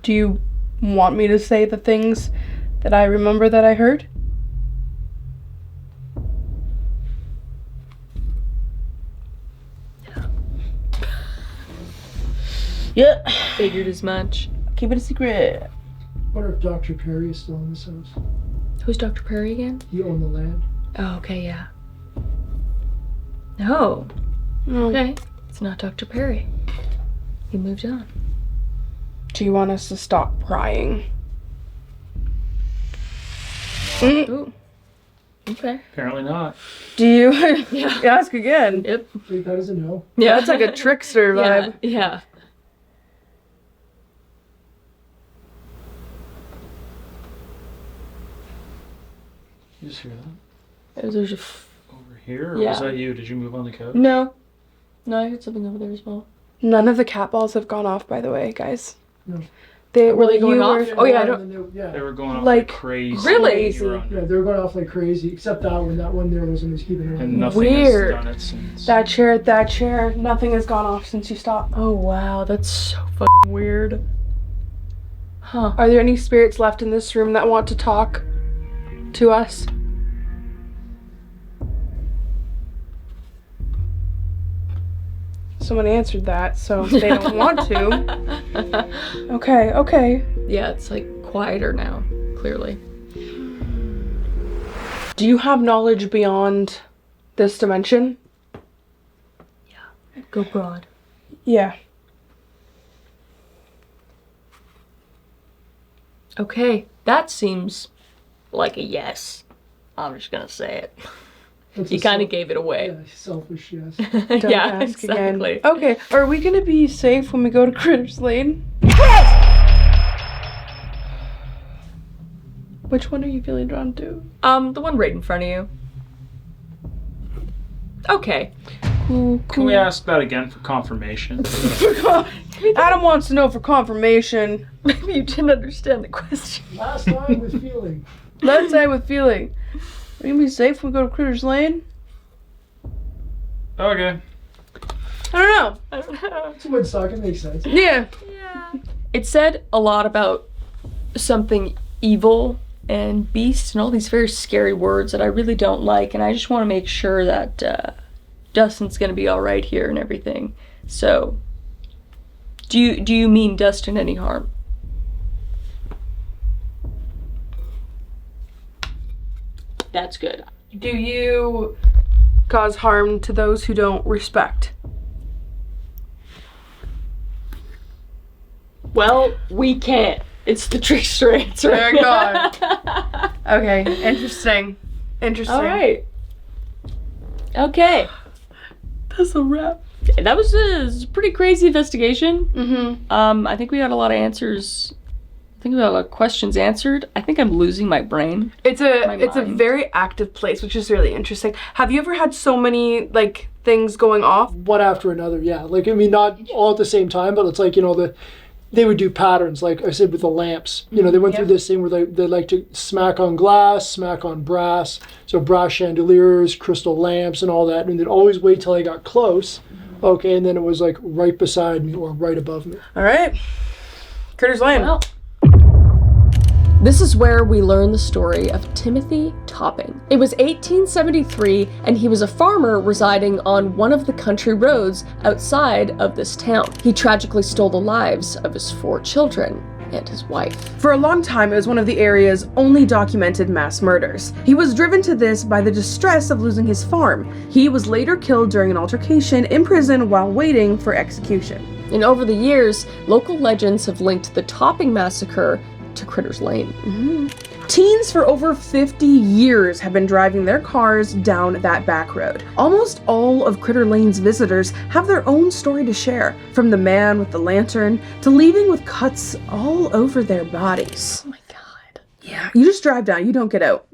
Do you want me to say the things that I remember that I heard? Yeah. Figured as much. Keep it a secret. I wonder if Dr. Perry is still in this house. Who's Dr. Perry again? He owned the land. Oh, okay, yeah. No. No. Okay. It's not Dr. Perry. He moved on. Do you want us to stop prying? Ooh. Okay. Apparently not. Do you Yeah. ask again? Yep. Wait, that is a no. Yeah. That's like a trickster Yeah. vibe. Yeah. You just hear that? There's a Over here? Or Yeah. was that you? Did you move on the couch? No. No, I heard something over there as well. None of the cat balls have gone off, by the way, guys. No. They Were they going you off? were- Oh, yeah, I And don't- then they- yeah. They were going off Like, like crazy. Really? You were under. Yeah, they were going off like crazy, except that one. That one there wasn't as keeping it on. And nothing Weird. has done it since. That chair, nothing has gone off since you stopped. Oh, wow. That's so fucking weird. Huh. Are there any spirits left in this room that want to talk to us? Someone answered that, so they don't want to. Okay. Yeah, it's like quieter now, clearly. Do you have knowledge beyond this dimension? Go broad. Yeah. Okay, that seems like a yes. I'm just gonna say it. That's You a kind of self- gave it away. Yeah, selfish, yes. Don't Yeah, ask exactly. again. Okay, are we gonna be safe when we go to Critter's Lane? Which one are you feeling drawn to? The one right in front of you. Okay. Cool. Can we ask that again for confirmation? Adam wants to know for confirmation. Maybe you didn't understand the question. Last time with feeling. Let's say with feeling. Are you gonna be safe when we go to Critter's Lane? Okay. I don't know. I don't know. It's Woodstock, it makes sense. Yeah. Yeah. It said a lot about something evil and beast and all these very scary words that I really don't like, and I just want to make sure that Dustin's gonna be all right here and everything. So, do you mean Dustin any harm? That's good. Do you cause harm to those who don't respect? Well, we can't. It's the trickster answer. There you go. Okay, interesting. Interesting. All right. Okay. That's a wrap. That was a pretty crazy investigation. Mm-hmm. I think we got a lot of answers. I think we got a lot of questions answered. I think I'm losing my brain. It's a very active place, which is really interesting. Have you ever had so many like things going off? One after another, yeah. Like, I mean, not all at the same time, but it's like, you know, they would do patterns, like I said, with the lamps. You know, they went through this thing where they like to smack on glass, smack on brass. So brass chandeliers, crystal lamps, and all that. And they'd always wait till I got close. Okay, and then it was like right beside me or right above me. All right. Critters Lane. Well, this is where we learn the story of Timothy Topping. It was 1873, and he was a farmer residing on one of the country roads outside of this town. He tragically stole the lives of his 4 children and his wife. For a long time, it was one of the area's only documented mass murders. He was driven to this by the distress of losing his farm. He was later killed during an altercation in prison while waiting for execution. And over the years, local legends have linked the Topping massacre to Critters Lane. Teens for over 50 years have been driving their cars down that back road. Almost all of Critter Lane's visitors have their own story to share, from the man with the lantern to leaving with cuts all over their bodies. Oh my god. Yeah, you just drive down, you don't get out.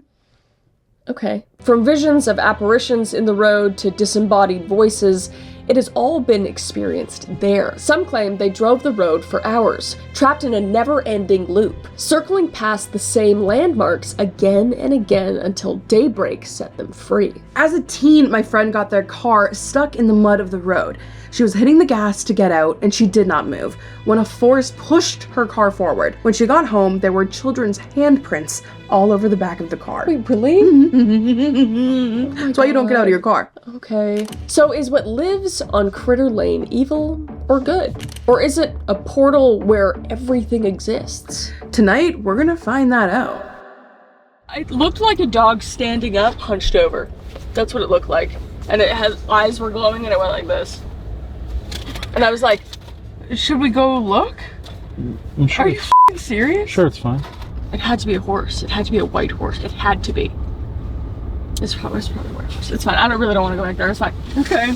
Okay. From visions of apparitions in the road to disembodied voices, it has all been experienced there. Some claim they drove the road for hours, trapped in a never-ending loop, circling past the same landmarks again and again until daybreak set them free. As a teen, my friend got their car stuck in the mud of the road. She was hitting the gas to get out, and she did not move, when a force pushed her car forward. When she got home, there were children's handprints all over the back of the car. Wait, really? That's why you don't get out of your car. Okay. So is what lives on Critter Lane evil or good? Or is it a portal where everything exists? Tonight, we're gonna find that out. It looked like a dog standing up, hunched over. That's what it looked like. And it has eyes were glowing and it went like this. And I was like, should we go look? I'm sure. Are you f***ing serious? Sure, it's fine. it had to be a horse. It had to be a white horse. It had to be. It's probably a white horse. It's fine. I really don't want to go back there. It's fine. Okay.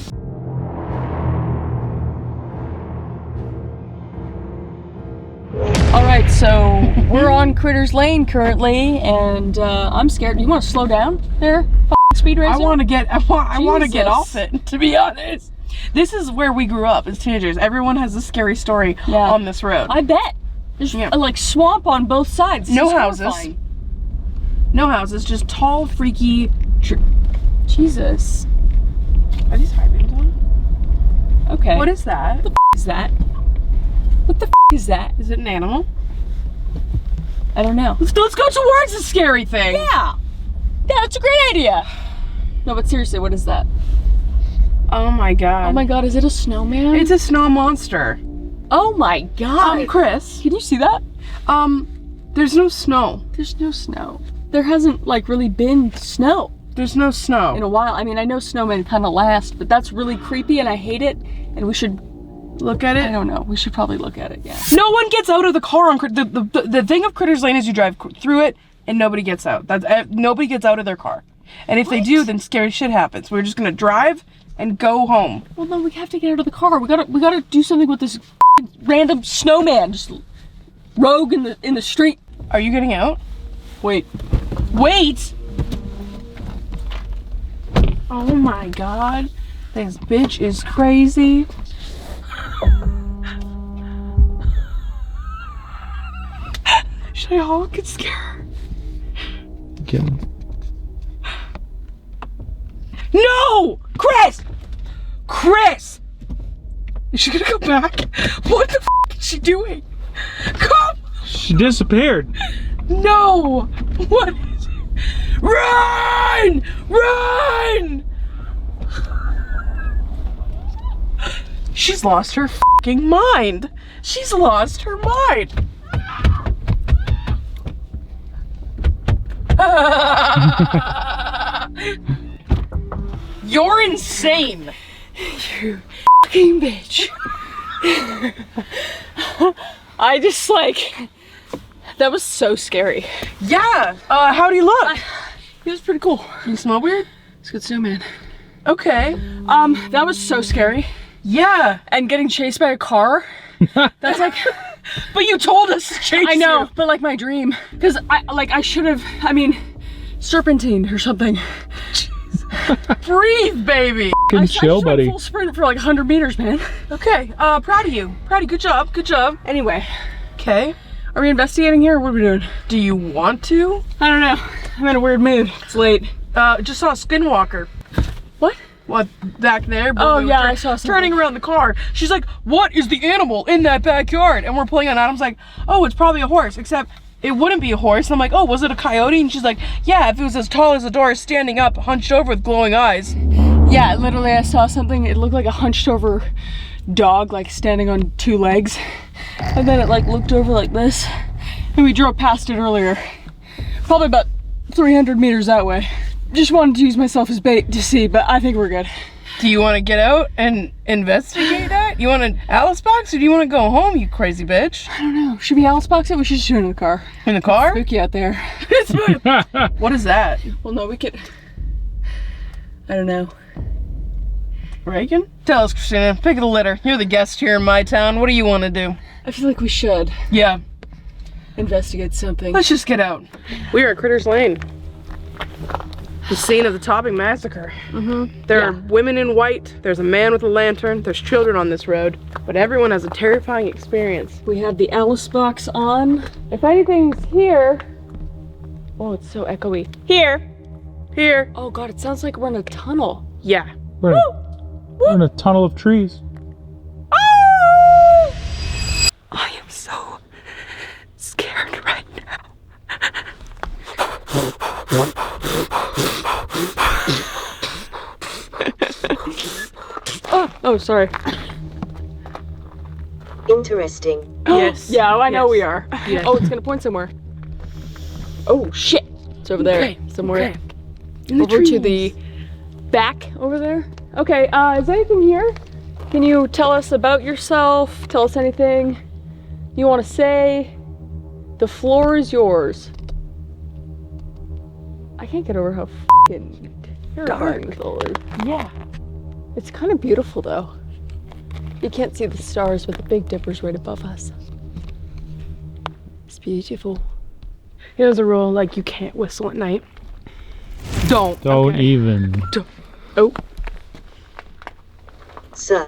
Alright, so we're on Critters Lane currently, and I'm scared. You want to slow down there, speed racer? I want to get Jesus. off it, to be honest. This is where we grew up as teenagers. Everyone has a scary story on this road. I bet. There's like swamp on both sides. No It's houses. horrifying. No houses, just tall, freaky Jesus. Are these high beams on? Okay. What is that? What the is that? What the is that? Is it an animal? I don't know. Let's go towards the scary thing. Yeah, that's a great idea. No, but seriously, what is that? Oh my god. Oh my god, is it a snowman? It's a snow monster. Oh my god. Chris. Can you see that? There's no snow. There's no snow. There hasn't like really been snow There's no snow. in a while. I mean, I know snowmen kind of last, but that's really creepy and I hate it. And we should Look at it. I don't know. We should probably look at it, yeah. No one gets out of the car on the thing of Critters Lane is you drive through it and nobody gets out. Nobody gets out of their car. And if they do, then scary shit happens. We're just gonna drive and go home. Well, no, we have to get out of the car. We gotta do something with this random snowman just rogue in the street. Are you getting out? Wait. Wait! Oh my god. This bitch is crazy. Should I honk and scare her? Get him. No! Chris! Chris! Is she gonna come back? What the f is she doing? Come! She disappeared. No! What is it? Run! Run! She's lost her fucking mind. She's lost her mind. You're insane. You fucking bitch. I just like, that was so scary. Yeah. How'd he look? He was pretty cool. You smell weird? He's a good snowman. Okay. That was so scary. Yeah. And getting chased by a car, that's like, But you told us to chase I know, you. but like my dream. Cause I should have, serpentine or something. Breathe, baby. Fucking chill, buddy. Full sprint for like 100 meters, man. Okay. Proud of you. Proud of you. Good job. Good job. Anyway, Okay. are we investigating here or what are we doing? Do you want to? I don't know. I'm in a weird mood. It's late. Just saw a skinwalker. What? What, back there? Oh, We were yeah, I saw something. turning around the car. She's like, what is the animal in that backyard? And we're pulling on Adam's like, oh, it's probably a horse, except it wouldn't be a horse. And I'm like, oh, was it a coyote? And she's like, yeah, if it was as tall as a door, standing up, hunched over with glowing eyes. Yeah, literally I saw something. It looked like a hunched over dog, like standing on two legs. And then it like looked over like this. And we drove past it earlier. Probably about 300 meters that way. Just wanted to use myself as bait to see, but I think we're good. Do you want to get out and investigate that? You want an Alice box or do you want to go home, you crazy bitch? I don't know. Should we Alice box it? We should just do it in the car. In the car? Spooky out there. What is that? Well, no, we could. I don't know. Reagan? Tell us, Christina. Pick the litter. You're the guest here in my town. What do you want to do? I feel like we should Yeah. investigate something. Let's just get out. We are at Critter's Lane. The scene of the Topping Massacre. There are women in white, there's a man with a lantern, there's children on this road, but everyone has a terrifying experience. We have the Alice box on. If anything's here. Oh, it's so echoey. Here. Here. Oh god, it sounds like we're in a tunnel. Yeah. We're in a tunnel of trees. I am so scared right now. Oh, sorry. Interesting. Yes. Yeah, I know Yes. we are. Yes. Oh, it's gonna point somewhere. Oh shit! It's over there. Okay, Somewhere. okay. In the Over to trees. the back over there. Okay, is anything here? Can you tell us about yourself? Tell us anything you want to say? The floor is yours. I can't get over how fucking terrifying this all is. Yeah. It's kind of beautiful though. You can't see the stars, but the Big Dipper's right above us. It's beautiful. Here's a rule, like you can't whistle at night. Don't. Don't okay? even. Oh. Sir.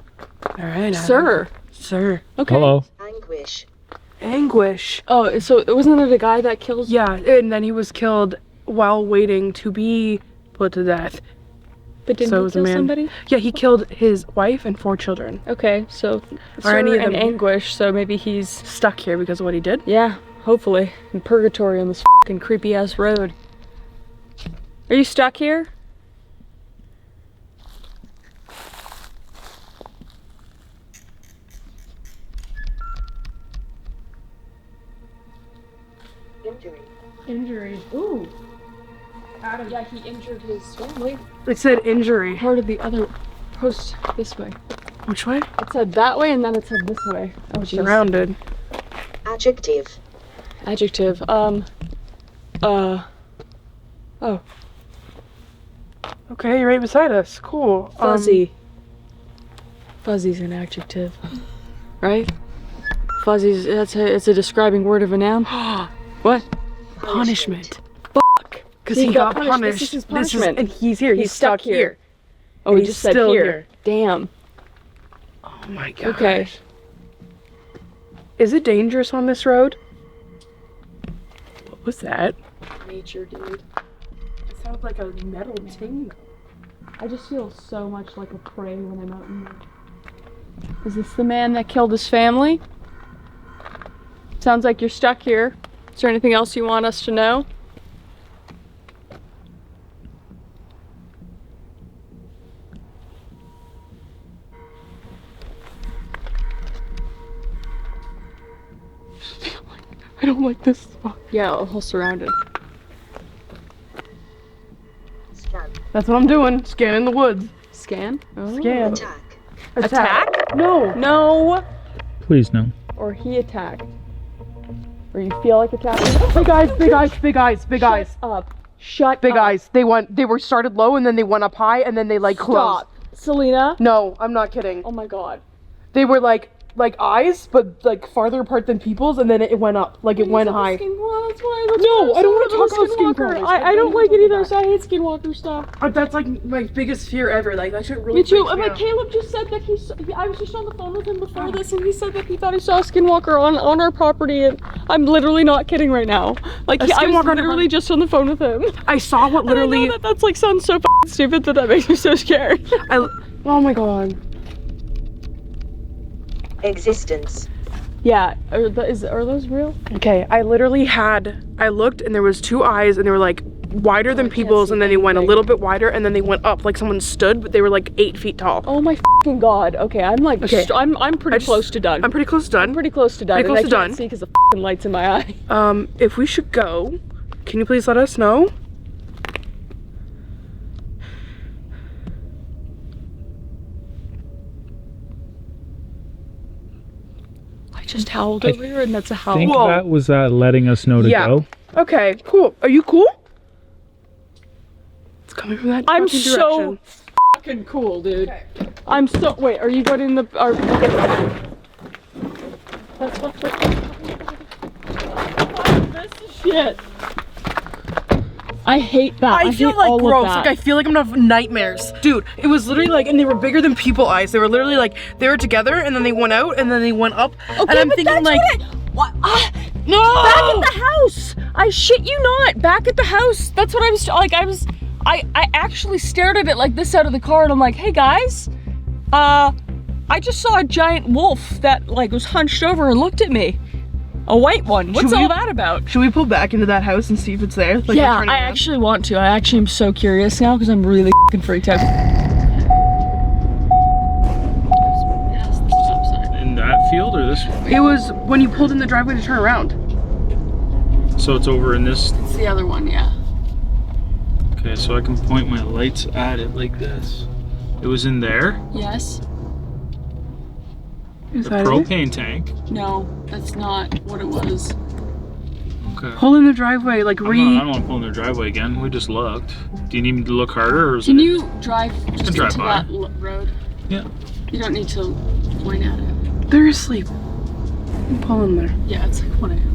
All right. Sir. Sir. Okay. Hello. Anguish. Anguish. Oh, so wasn't it a guy that kills? Yeah, and then he was killed while waiting to be put to death. But didn't So it he was a kill man. somebody? Yeah, he killed his wife and 4 children. Okay, so Are any Sir of and them- Anguish, so maybe he's, Stuck here because of what he did. yeah, hopefully, in purgatory on this fucking creepy ass road. Are you stuck here? Injury. Injury. Ooh. Adam, yeah, he injured his family. It said injury. Part of the other post this way. Which way? It said that way and then it said this way. Oh, jeez. Surrounded. Adjective. Adjective. Oh. Okay, you're right beside us. Cool. Fuzzy. Fuzzy's an adjective. Right? Fuzzy's, it's a describing word of a noun. What? Punishment. Because He he got got punished. punished. This is his punishment. And he's here. He's stuck here. Oh, And he he's just said still here. here. Damn. Oh my god. Okay. Is it dangerous on this road? What was that? Nature, dude. It sounded like a metal ting. I just feel so much like a prey when I'm out in there. Is this the man that killed his family? Sounds like you're stuck here. Is there anything else you want us to know? I don't like this spot. Yeah, all surrounded. Scan. That's what I'm doing. Scanning the woods. Scan? Oh. Scan. Attack. Attack? No. No. Please no. Or he attacked. Or you feel like attacking. Big eyes, big eyes, big eyes, big eyes. Up. Shut Big up. eyes. They were started low and then they went up high and then they like closed. Stop. Selena. No, I'm not kidding. Oh my god. They were like eyes, but like farther apart than people's, and then it went up, like it went high. No, No, I don't wanna talk about skinwalkers. I don't like it either, so I hate skinwalker stuff. That's like my biggest fear ever. Like that shit really. Me too. freaks me But out. Caleb just said that I was just on the phone with him before this, and he said that he thought he saw a skinwalker on our property, and I'm literally not kidding right now. Like A I was skinwalker on our literally just on the phone with him. I saw what And I literally. know that's like sounds so f***ing stupid, but that makes me so scared. Oh my god. Existence. Yeah, are those real? Okay, I looked and there was two eyes and they were like wider than I can't people's, see and then they went a anything. little bit wider and then they went up like someone stood, but they were like 8 feet tall. Oh my fucking god. Okay, I'm like, Okay. I'm pretty close to done. I'm pretty close to done. pretty close to done. Pretty close and to I can't done. see because the fucking lights in my eye. If we should go, can you please let us know? I just howled over here, and that's a howl. I think Whoa. that was letting us know to Yeah. go. Okay, cool. Are you cool? It's coming from that I'm fucking so direction. fucking cool, dude. I'm so. Wait, are you going in the? That's what. This is shit. I hate that. I feel hate like all of gross. that. Like I feel like I'm gonna have nightmares. Dude, it was literally like, and they were bigger than people eyes. They were literally like, they were together and then they went out and then they went up. Okay, and I'm but thinking that's like, what no! back at the house. I shit you not. Back at the house. That's what I was like. I actually stared at it like this out of the car, and I'm like, hey guys, I just saw a giant wolf that like was hunched over and looked at me. A white one. What's Should we- all that about? Should we pull back into that house and see if it's there? Like, Yeah, we're turning I around. actually want to. I actually am so curious now because I'm really fucking freaked out. In that field or this? It was when you pulled in the driveway to turn around. So it's over in this. It's the other one, yeah. Okay, so I can point my lights at it like this. It was in there. Yes. Is The that it? propane tank. No, that's not what it was. Okay. Pull in the driveway, like I don't want to pull in their driveway again. We just looked. Do you need me to look harder, or is Can it? you drive just drive into by. that road? Yeah. You don't need to point at it. They're asleep. Pull in there. Yeah, it's like 1 a.m.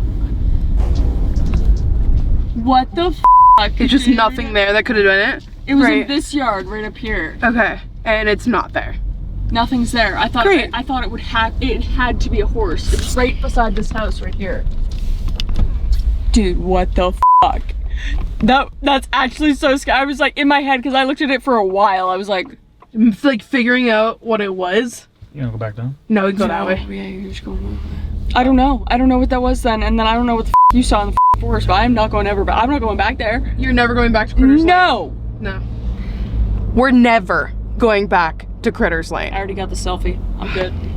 What the fuck? It's just dude? nothing there that could have been it. It was Right. in this yard right up here. Okay, and it's not there. Nothing's there. I thought Great. I thought it had to be a horse. It's right beside this house right here. Dude, what the fuck? That's actually so scary. I was like in my head because I looked at it for a while. I was like, It's like figuring out what it was. You gonna go back down? No, we can go that way. Yeah, you're just going over there. I don't know. I don't know what that was then, and then I don't know what the you saw in the forest. But I'm not going ever. But I'm not going back there. You're never going back to Critters Lane? No. No. We're never going back to Critters Lane. I already got the selfie. I'm good.